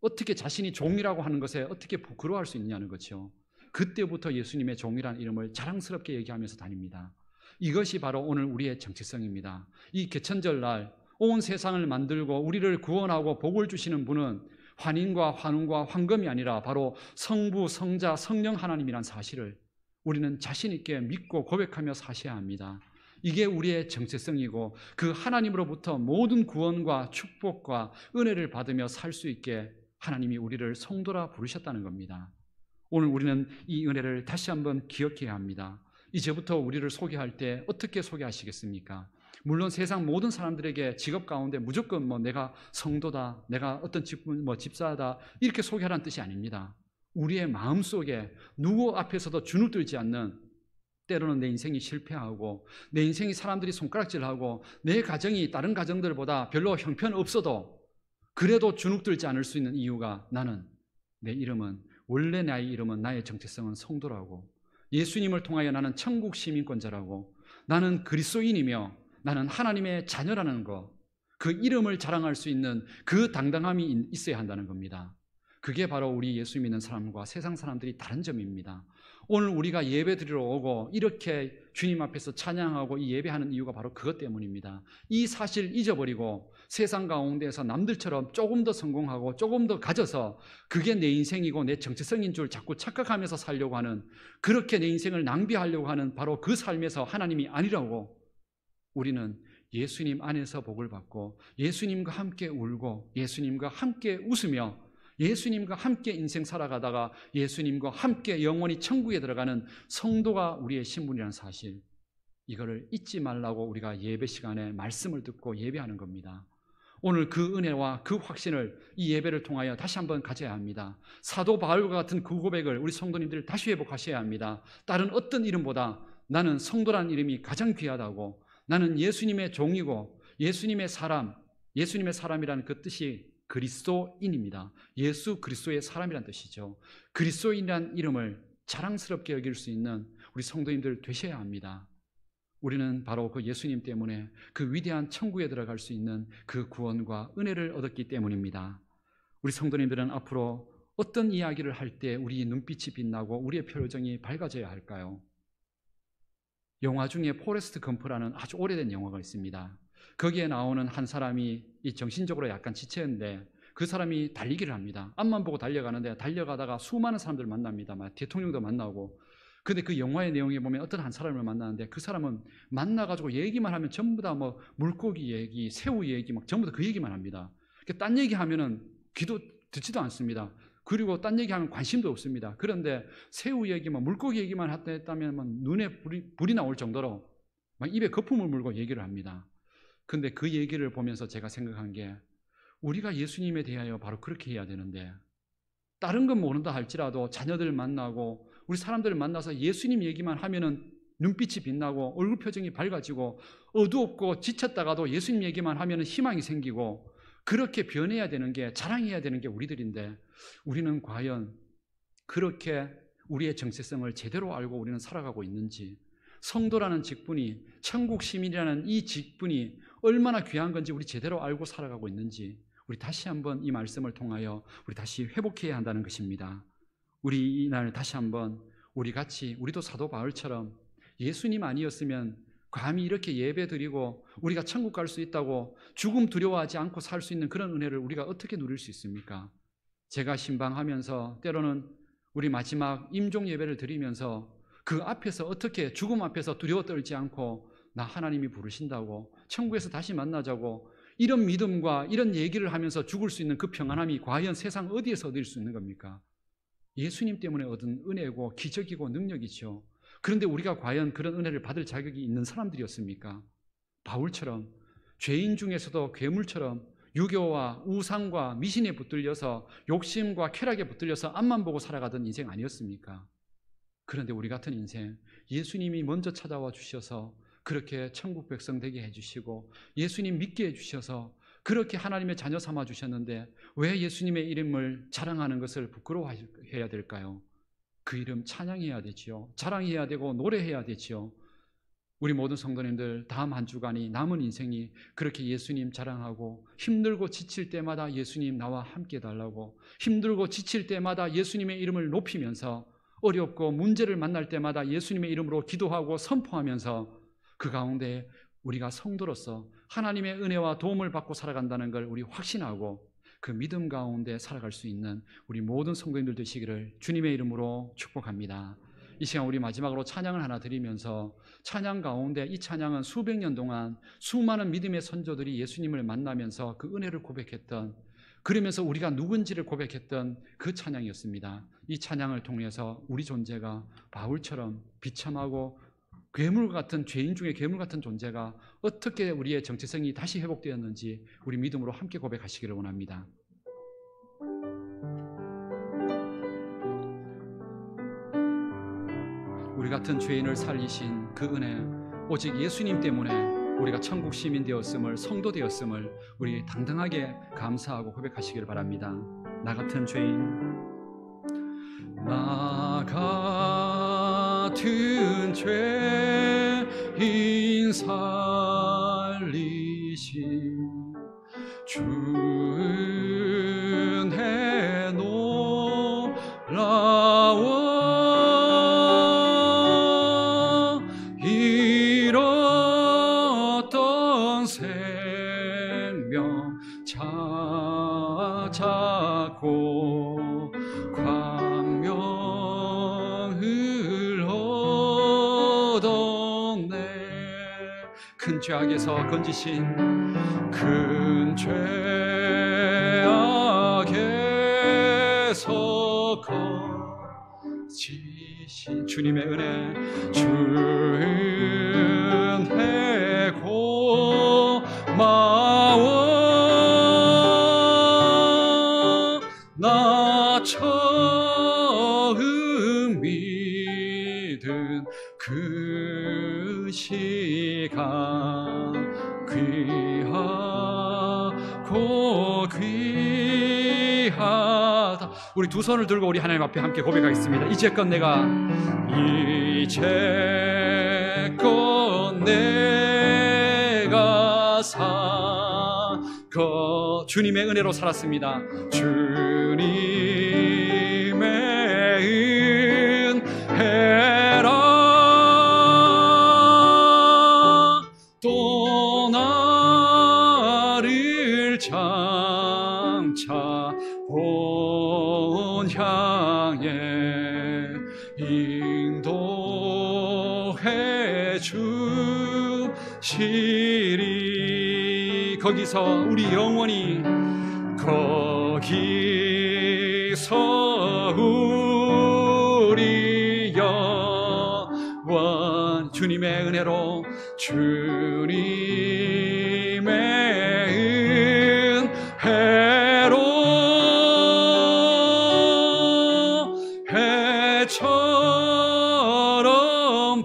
어떻게 자신이 종이라고 하는 것에 어떻게 부끄러워할 수 있냐는 거죠. 그때부터 예수님의 종이라는 이름을 자랑스럽게 얘기하면서 다닙니다. 이것이 바로 오늘 우리의 정체성입니다. 이 개천절날 온 세상을 만들고 우리를 구원하고 복을 주시는 분은 환인과 환웅과 황금이 아니라 바로 성부, 성자, 성령 하나님이란 사실을 우리는 자신 있게 믿고 고백하며 사셔야 합니다. 이게 우리의 정체성이고, 그 하나님으로부터 모든 구원과 축복과 은혜를 받으며 살 수 있게 하나님이 우리를 성도라 부르셨다는 겁니다. 오늘 우리는 이 은혜를 다시 한번 기억해야 합니다. 이제부터 우리를 소개할 때 어떻게 소개하시겠습니까? 물론 세상 모든 사람들에게 직업 가운데 무조건 내가 성도다, 내가 어떤 집사다 이렇게 소개하라는 뜻이 아닙니다. 우리의 마음속에 누구 앞에서도 주눅 들지 않는, 때로는 내 인생이 실패하고 내 인생이 사람들이 손가락질하고 내 가정이 다른 가정들보다 별로 형편없어도 그래도 주눅 들지 않을 수 있는 이유가, 내 이름은, 원래 나의 이름은, 나의 정체성은 성도라고, 예수님을 통하여 나는 천국 시민권자라고, 나는 그리스도인이며 나는 하나님의 자녀라는 것, 그 이름을 자랑할 수 있는 그 당당함이 있어야 한다는 겁니다. 그게 바로 우리 예수 믿는 사람과 세상 사람들이 다른 점입니다. 오늘 우리가 예배 드리러 오고 이렇게 주님 앞에서 찬양하고 이 예배하는 이유가 바로 그것 때문입니다. 이 사실 잊어버리고 세상 가운데서 남들처럼 조금 더 성공하고 조금 더 가져서 그게 내 인생이고 내 정체성인 줄 자꾸 착각하면서 살려고 하는, 그렇게 내 인생을 낭비하려고 하는 바로 그 삶에서 하나님이 아니라고, 우리는 예수님 안에서 복을 받고 예수님과 함께 울고 예수님과 함께 웃으며 예수님과 함께 인생 살아가다가 예수님과 함께 영원히 천국에 들어가는 성도가 우리의 신분이라는 사실, 이거를 잊지 말라고 우리가 예배 시간에 말씀을 듣고 예배하는 겁니다. 오늘 그 은혜와 그 확신을 이 예배를 통하여 다시 한번 가져야 합니다. 사도 바울과 같은 그 고백을 우리 성도님들 다시 회복하셔야 합니다. 다른 어떤 이름보다 나는 성도라는 이름이 가장 귀하다고, 나는 예수님의 종이고 예수님의 사람, 예수님의 사람이라는 그 뜻이 그리스도인입니다. 예수 그리스도의 사람이란 뜻이죠. 그리스도인이란 이름을 자랑스럽게 여길 수 있는 우리 성도님들 되셔야 합니다. 우리는 바로 그 예수님 때문에 그 위대한 천국에 들어갈 수 있는 그 구원과 은혜를 얻었기 때문입니다. 우리 성도님들은 앞으로 어떤 이야기를 할 때 우리 눈빛이 빛나고 우리의 표정이 밝아져야 할까요? 영화 중에 포레스트 검프라는 아주 오래된 영화가 있습니다. 거기에 나오는 한 사람이 이 정신적으로 약간 지쳤는데 그 사람이 달리기를 합니다. 앞만 보고 달려가는데 달려가다가 수많은 사람들을 만납니다. 대통령도 만나고. 근데 그 영화의 내용에 보면 어떤 한 사람을 만나는데 그 사람은 만나가지고 얘기만 하면 전부 다 물고기 얘기, 새우 얘기 전부 다 그 얘기만 합니다. 딴 얘기하면은 귀도 듣지도 않습니다. 그리고 딴 얘기하면 관심도 없습니다. 그런데 새우 얘기, 물고기 얘기만 했다면 눈에 불이 나올 정도로 입에 거품을 물고 얘기를 합니다. 근데 그 얘기를 보면서 제가 생각한 게, 우리가 예수님에 대하여 바로 그렇게 해야 되는데, 다른 건 모른다 할지라도 자녀들 만나고 우리 사람들을 만나서 예수님 얘기만 하면은 눈빛이 빛나고 얼굴 표정이 밝아지고, 어두웠고 지쳤다가도 예수님 얘기만 하면은 희망이 생기고, 그렇게 변해야 되는 게, 자랑해야 되는 게 우리들인데, 우리는 과연 그렇게 우리의 정체성을 제대로 알고 우리는 살아가고 있는지, 성도라는 직분이, 천국 시민이라는 이 직분이 얼마나 귀한 건지 우리 제대로 알고 살아가고 있는지, 우리 다시 한번 이 말씀을 통하여 우리 다시 회복해야 한다는 것입니다. 우리 이날 다시 한번 우리 같이, 우리도 사도 바울처럼 예수님 아니었으면 감히 이렇게 예배 드리고 우리가 천국 갈 수 있다고 죽음 두려워하지 않고 살 수 있는 그런 은혜를 우리가 어떻게 누릴 수 있습니까? 제가 신방하면서 때로는 우리 마지막 임종 예배를 드리면서 그 앞에서 어떻게, 죽음 앞에서 두려워 떨지 않고 나 하나님이 부르신다고, 천국에서 다시 만나자고, 이런 믿음과 이런 얘기를 하면서 죽을 수 있는 그 평안함이 과연 세상 어디에서 얻을 수 있는 겁니까? 예수님 때문에 얻은 은혜고 기적이고 능력이죠. 그런데 우리가 과연 그런 은혜를 받을 자격이 있는 사람들이었습니까? 바울처럼 죄인 중에서도 괴물처럼 유교와 우상과 미신에 붙들려서 욕심과 쾌락에 붙들려서 앞만 보고 살아가던 인생 아니었습니까? 그런데 우리 같은 인생, 예수님이 먼저 찾아와 주셔서 그렇게 천국 백성 되게 해주시고 예수님 믿게 해주셔서 그렇게 하나님의 자녀 삼아 주셨는데 왜 예수님의 이름을 자랑하는 것을 부끄러워해야 될까요? 그 이름 찬양해야 되지요. 자랑해야 되고 노래해야 되지요. 우리 모든 성도님들 다음 한 주간이, 남은 인생이 그렇게 예수님 자랑하고 힘들고 지칠 때마다 예수님 나와 함께 달라고, 힘들고 지칠 때마다 예수님의 이름을 높이면서 어렵고 문제를 만날 때마다 예수님의 이름으로 기도하고 선포하면서 그 가운데 우리가 성도로서 하나님의 은혜와 도움을 받고 살아간다는 걸 우리 확신하고 그 믿음 가운데 살아갈 수 있는 우리 모든 성도님들 되시기를 주님의 이름으로 축복합니다. 이 시간 우리 마지막으로 찬양을 하나 드리면서, 찬양 가운데 이 찬양은 수백 년 동안 수많은 믿음의 선조들이 예수님을 만나면서 그 은혜를 고백했던, 그러면서 우리가 누군지를 고백했던 그 찬양이었습니다. 이 찬양을 통해서 우리 존재가 바울처럼 비참하고 괴물 같은, 죄인 중에 괴물 같은 존재가 어떻게 우리의 정체성이 다시 회복되었는지 우리 믿음으로 함께 고백하시기를 원합니다. 우리 같은 죄인을 살리신 그 은혜, 오직 예수님 때문에 우리가 천국 시민 되었음을, 성도 되었음을 우리 당당하게 감사하고 고백하시기를 바랍니다. 나 같은 죄인, 나 같은 죄인 살리신 주 은혜 놀라워 잃었던 생명 찾았고 광명을 얻었네. 큰 죄악에서 건지신, 큰 죄악에서 건지신 주님의 은혜, 주 은혜 고마워. 나 처음 믿은 그 시간 귀하고 귀하다. 우리 두 손을 들고 우리 하나님 앞에 함께 고백하겠습니다. 이제껏 내가 주님의 은혜로 살았습니다. 주님의 은혜라 또 나를 장차 본향에 인도해 주시리. 거기서 우리 영원히, 거기서 우리 영원 주님의 은혜로, 주님의 은혜로 해처럼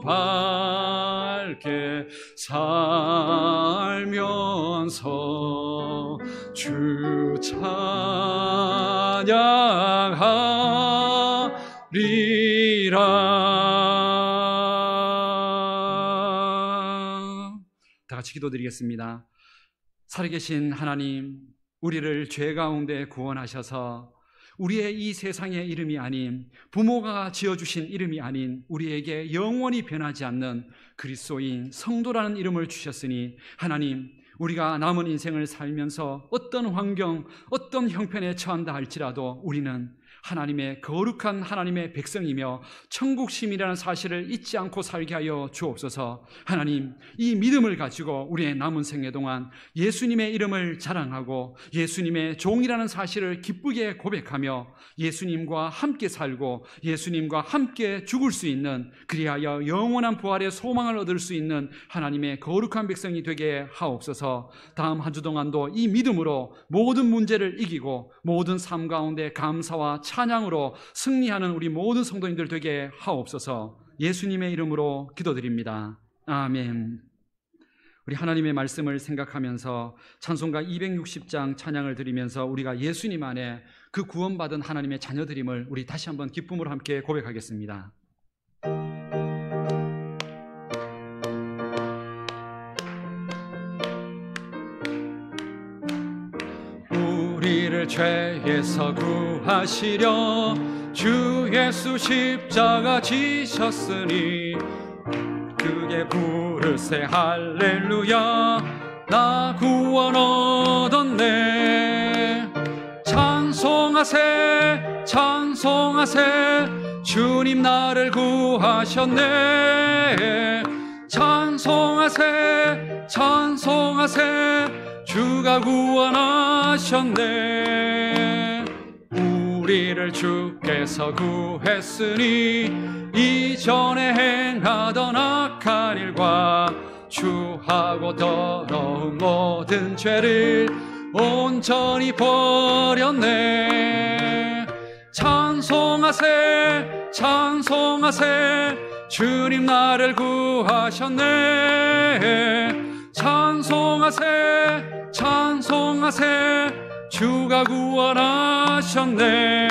밝게 살면서 주 찬양하리라. 다 같이 기도드리겠습니다. 살아계신 하나님, 우리를 죄 가운데 구원하셔서 우리의 이 세상의 이름이 아닌, 부모가 지어주신 이름이 아닌 우리에게 영원히 변하지 않는 그리스도인 성도라는 이름을 주셨으니, 하나님, 우리가 남은 인생을 살면서 어떤 환경, 어떤 형편에 처한다 할지라도 우리는 하나님의 거룩한 하나님의 백성이며 천국 시민이라는 사실을 잊지 않고 살게 하여 주옵소서. 하나님, 이 믿음을 가지고 우리의 남은 생애 동안 예수님의 이름을 자랑하고 예수님의 종이라는 사실을 기쁘게 고백하며 예수님과 함께 살고 예수님과 함께 죽을 수 있는, 그리하여 영원한 부활의 소망을 얻을 수 있는 하나님의 거룩한 백성이 되게 하옵소서. 다음 한 주 동안도 이 믿음으로 모든 문제를 이기고 모든 삶 가운데 감사와 찬양으로 승리하는 우리 모든 성도님들 되게 하옵소서. 예수님의 이름으로 기도드립니다. 아멘. 우리 하나님의 말씀을 생각하면서 찬송가 260장 찬양을 드리면서 우리가 예수님 안에 그 구원받은 하나님의 자녀들임을 우리 다시 한번 기쁨으로 함께 고백하겠습니다. 우리를 죄에서 구하시려 주 예수 십자가 지셨으니 그게 부르세 할렐루야 나 구원 얻었네. 찬송하세 찬송하세 주님 나를 구하셨네. 찬송하세 찬송하세 주가 구원하셨네. 우리를 주께서 구했으니 이전에 행하던 악한 일과 주하고 더러운 모든 죄를 온전히 버렸네. 찬송하세 찬송하세 주님 나를 구하셨네. 찬송하세 찬송하세 주가 구원하셨네.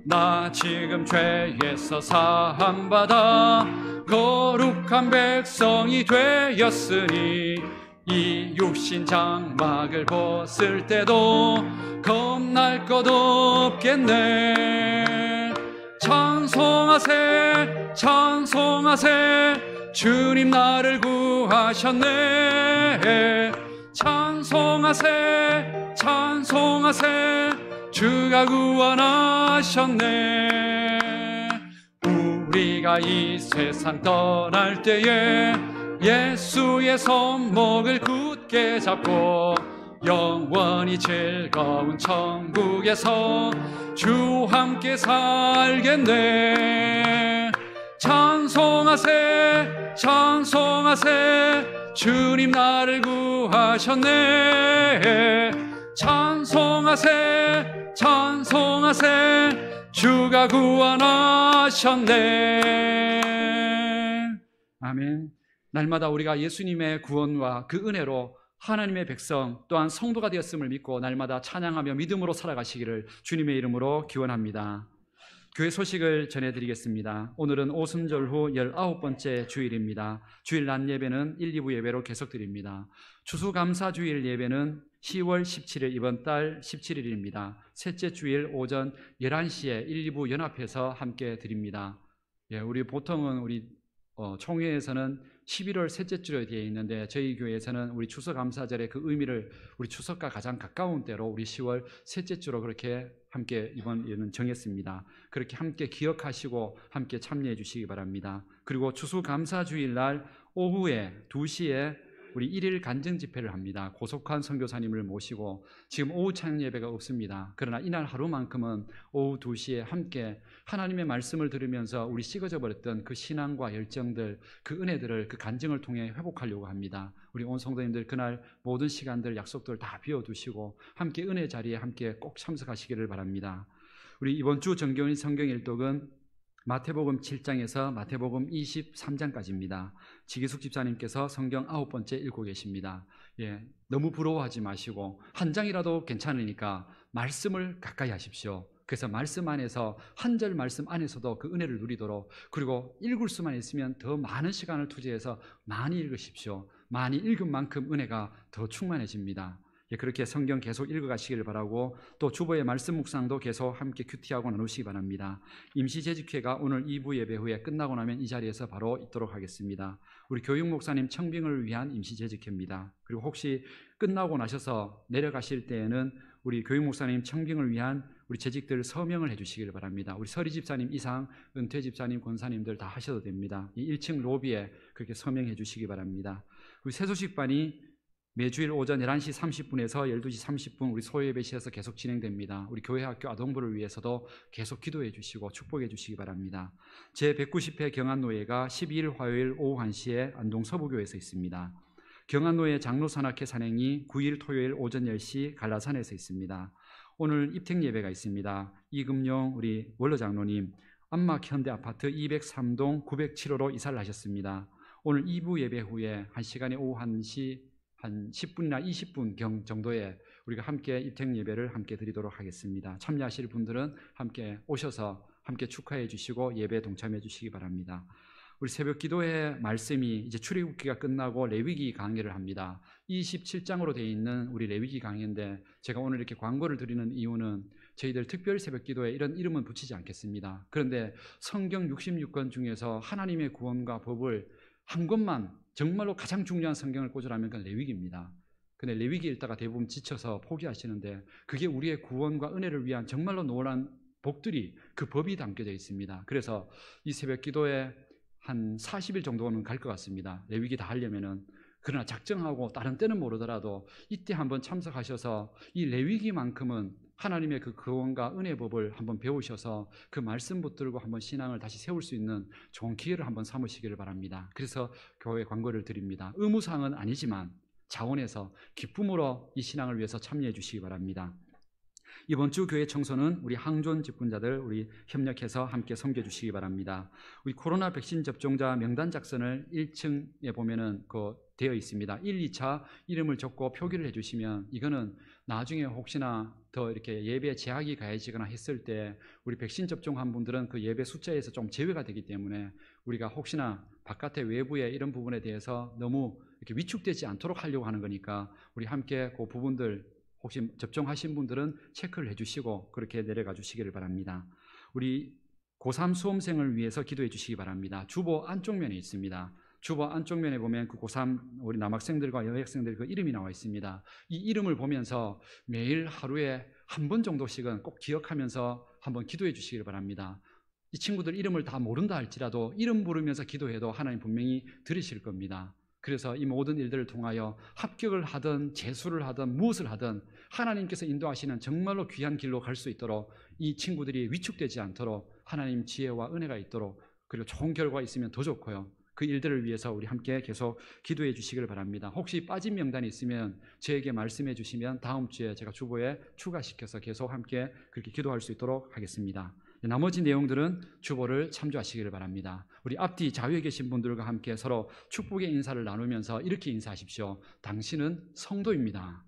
나 지금 죄에서 사함받아 거룩한 백성이 되었으니 이 육신 장막을 벗을 때도 겁날 것 없겠네. 찬송하세 찬송하세 주님 나를 구하셨네. 찬송하세 찬송하세 주가 구원하셨네. 우리가 이 세상 떠날 때에 예수의 손목을 굳게 잡고 영원히 즐거운 천국에서 주 함께 살겠네. 찬송하세 찬송하세 주님 나를 구하셨네. 찬송하세 찬송하세 주가 구원하셨네. 아멘. 날마다 우리가 예수님의 구원과 그 은혜로 하나님의 백성 또한 성도가 되었음을 믿고 날마다 찬양하며 믿음으로 살아가시기를 주님의 이름으로 기원합니다. 교회 소식을 전해드리겠습니다. 오늘은 오순절 후 19번째 주일입니다. 주일 낮 예배는 1, 2부 예배로 계속드립니다. 추수감사주일 예배는 10월 17일 이번 달 17일입니다. 셋째 주일 오전 11시에 1, 2부 연합해서 함께 드립니다. 우리 보통은 우리 총회에서는 11월 셋째 주에 되어 있는데 저희 교회에서는 우리 추수감사절의 그 의미를 우리 추석과 가장 가까운 때로 우리 10월 셋째 주로 그렇게 함께 이번에는 정했습니다. 그렇게 함께 기억하시고 함께 참여해 주시기 바랍니다. 그리고 추수감사주일 날 오후에 2시에 우리 1일 간증 집회를 합니다. 고속환 선교사님을 모시고 지금 오후 찬양 예배가 없습니다. 그러나 이날 하루만큼은 오후 2시에 함께 하나님의 말씀을 들으면서 우리 식어져 버렸던 그 신앙과 열정들, 그 은혜들을 그 간증을 통해 회복하려고 합니다. 우리 온 성도님들 그날 모든 시간들, 약속들 다 비워두시고 함께 은혜 자리에 함께 꼭 참석하시기를 바랍니다. 우리 이번 주 정교인 성경 일독은 마태복음 7장에서 마태복음 23장까지입니다. 지기숙 집사님께서 성경 9번째 읽고 계십니다. 너무 부러워하지 마시고 한 장이라도 괜찮으니까 말씀을 가까이 하십시오. 그래서 말씀 안에서 한 절 말씀 안에서도 그 은혜를 누리도록, 그리고 읽을 수만 있으면 더 많은 시간을 투자해서 많이 읽으십시오. 많이 읽은 만큼 은혜가 더 충만해집니다. 그렇게 성경 계속 읽어가시기를 바라고, 또 주보의 말씀 묵상도 계속 함께 큐티하고 나누시기 바랍니다. 임시재직회가 오늘 2부 예배 후에 끝나고 나면 이 자리에서 바로 있도록 하겠습니다. 우리 교육목사님 청빙을 위한 임시재직회입니다. 그리고 혹시 끝나고 나셔서 내려가실 때에는 우리 교육목사님 청빙을 위한 우리 재직들 서명을 해주시길 바랍니다. 우리 서리 집사님 이상 은퇴 집사님 권사님들 다 하셔도 됩니다. 이 1층 로비에 그렇게 서명해 주시기 바랍니다. 우리 새소식반이 매주일 오전 11시 30분에서 12시 30분 우리 소예배실에서 계속 진행됩니다. 우리 교회학교 아동부를 위해서도 계속 기도해 주시고 축복해 주시기 바랍니다. 제190회 경안노예가 12일 화요일 오후 1시에 안동 서부교회에서 있습니다. 경안노예 장로산악회 산행이 9일 토요일 오전 10시 갈라산에서 있습니다. 오늘 입택 예배가 있습니다. 이금용 우리 원로장로님 안막 현대아파트 203동 907호로 이사를 하셨습니다. 오늘 2부 예배 후에 1시간에 오후 1시 한 10분이나 20분 경 정도에 우리가 함께 입택 예배를 함께 드리도록 하겠습니다. 참여하실 분들은 함께 오셔서 함께 축하해 주시고 예배에 동참해 주시기 바랍니다. 우리 새벽 기도회 말씀이 이제 출애굽기가 끝나고 레위기 강해를 합니다. 27장으로 되어 있는 우리 레위기 강해인데 제가 오늘 이렇게 광고를 드리는 이유는 저희들 특별 새벽 기도에 이런 이름은 붙이지 않겠습니다. 그런데 성경 66권 중에서 하나님의 구원과 법을 한 권만 정말로 가장 중요한 성경을 꽂으라면 그건 레위기입니다. 근데 레위기 읽다가 대부분 지쳐서 포기하시는데 그게 우리의 구원과 은혜를 위한 정말로 놀라운 복들이 그 법이 담겨져 있습니다. 그래서 이 새벽 기도에 한 40일 정도는 갈 것 같습니다. 레위기 다 하려면은. 그러나 작정하고 다른 때는 모르더라도 이때 한번 참석하셔서 이 레위기만큼은 하나님의 그 구원과 은혜 법을 한번 배우셔서 그 말씀 붙들고 한번 신앙을 다시 세울 수 있는 좋은 기회를 한번 삼으시기를 바랍니다. 그래서 교회 광고를 드립니다. 의무사항은 아니지만 자원해서 기쁨으로 이 신앙을 위해서 참여해 주시기 바랍니다. 이번 주 교회 청소는 우리 항존 직분자들 우리 협력해서 함께 섬겨 주시기 바랍니다. 우리 코로나 백신 접종자 명단 작성을 1층에 보면은 되어 있습니다. 1, 2차 이름을 적고 표기를 해주시면 이거는 나중에 혹시나 더 이렇게 예배 제약이 가해지거나 했을 때 우리 백신 접종한 분들은 그 예배 숫자에서 좀 제외가 되기 때문에 우리가 혹시나 바깥에 외부에 이런 부분에 대해서 너무 이렇게 위축되지 않도록 하려고 하는 거니까 우리 함께 그 부분들 혹시 접종하신 분들은 체크를 해주시고 그렇게 내려가 주시기를 바랍니다. 우리 고3 수험생을 위해서 기도해 주시기 바랍니다. 주보 안쪽 면에 있습니다. 주보 안쪽 면에 보면 그 고3 우리 남학생들과 여학생들 그 이름이 나와 있습니다. 이 이름을 보면서 매일 하루에 한 번 정도씩은 꼭 기억하면서 한번 기도해 주시기를 바랍니다. 이 친구들 이름을 다 모른다 할지라도 이름 부르면서 기도해도 하나님 분명히 들으실 겁니다. 그래서 이 모든 일들을 통하여 합격을 하든 재수를 하든 무엇을 하든 하나님께서 인도하시는 정말로 귀한 길로 갈 수 있도록 이 친구들이 위축되지 않도록 하나님 지혜와 은혜가 있도록 그리고 좋은 결과가 있으면 더 좋고요. 그 일들을 위해서 우리 함께 계속 기도해 주시기를 바랍니다. 혹시 빠진 명단이 있으면 저에게 말씀해 주시면 다음 주에 제가 주보에 추가시켜서 계속 함께 그렇게 기도할 수 있도록 하겠습니다. 나머지 내용들은 주보를 참조하시기를 바랍니다. 우리 앞뒤 좌우에 계신 분들과 함께 서로 축복의 인사를 나누면서 이렇게 인사하십시오. 당신은 성도입니다.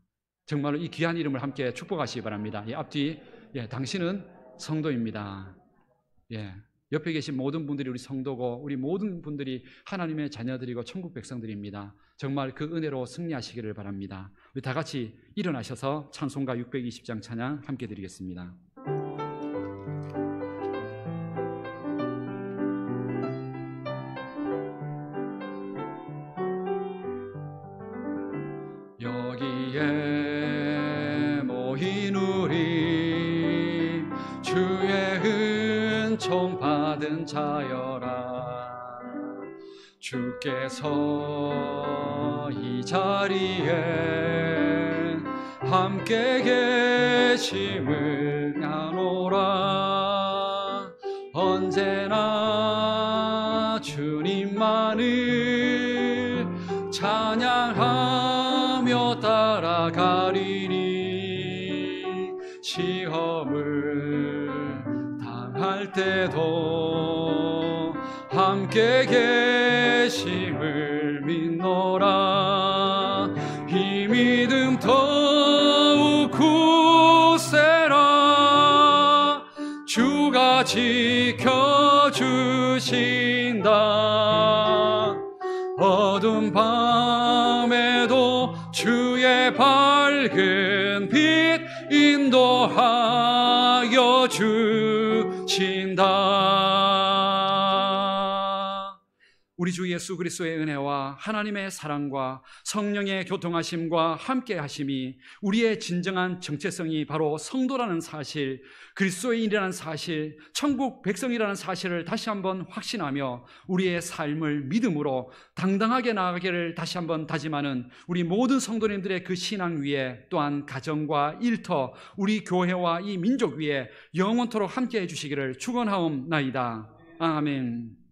정말로 이 귀한 이름을 함께 축복하시기 바랍니다. 앞뒤 당신은 성도입니다. 옆에 계신 모든 분들이 우리 성도고 우리 모든 분들이 하나님의 자녀들이고 천국 백성들입니다. 정말 그 은혜로 승리하시기를 바랍니다. 우리 다 같이 일어나셔서 찬송가 620장 찬양 함께 드리겠습니다. 여기에 모인 우리 주의 은총 받은 자여라. 주께서 이 자리에 함께 계심을 아노라. 언제나 주님만을 찬양하며 따라가리니 시험을 당할 때도 함께 계심을 믿노라. 이 믿음 더욱 굳세라. 주가 지켜주신다. 어두운 밤에도 주의 밝은 빛 인도하여 주신다. 우리 주 예수 그리스도의 은혜와 하나님의 사랑과 성령의 교통하심과 함께하심이 우리의 진정한 정체성이 바로 성도라는 사실, 그리스도인이라는 사실, 천국 백성이라는 사실을 다시 한번 확신하며 우리의 삶을 믿음으로 당당하게 나아가기를 다시 한번 다짐하는 우리 모든 성도님들의 그 신앙 위에, 또한 가정과 일터, 우리 교회와 이 민족 위에 영원토록 함께해 주시기를 축원하옵나이다. 아멘.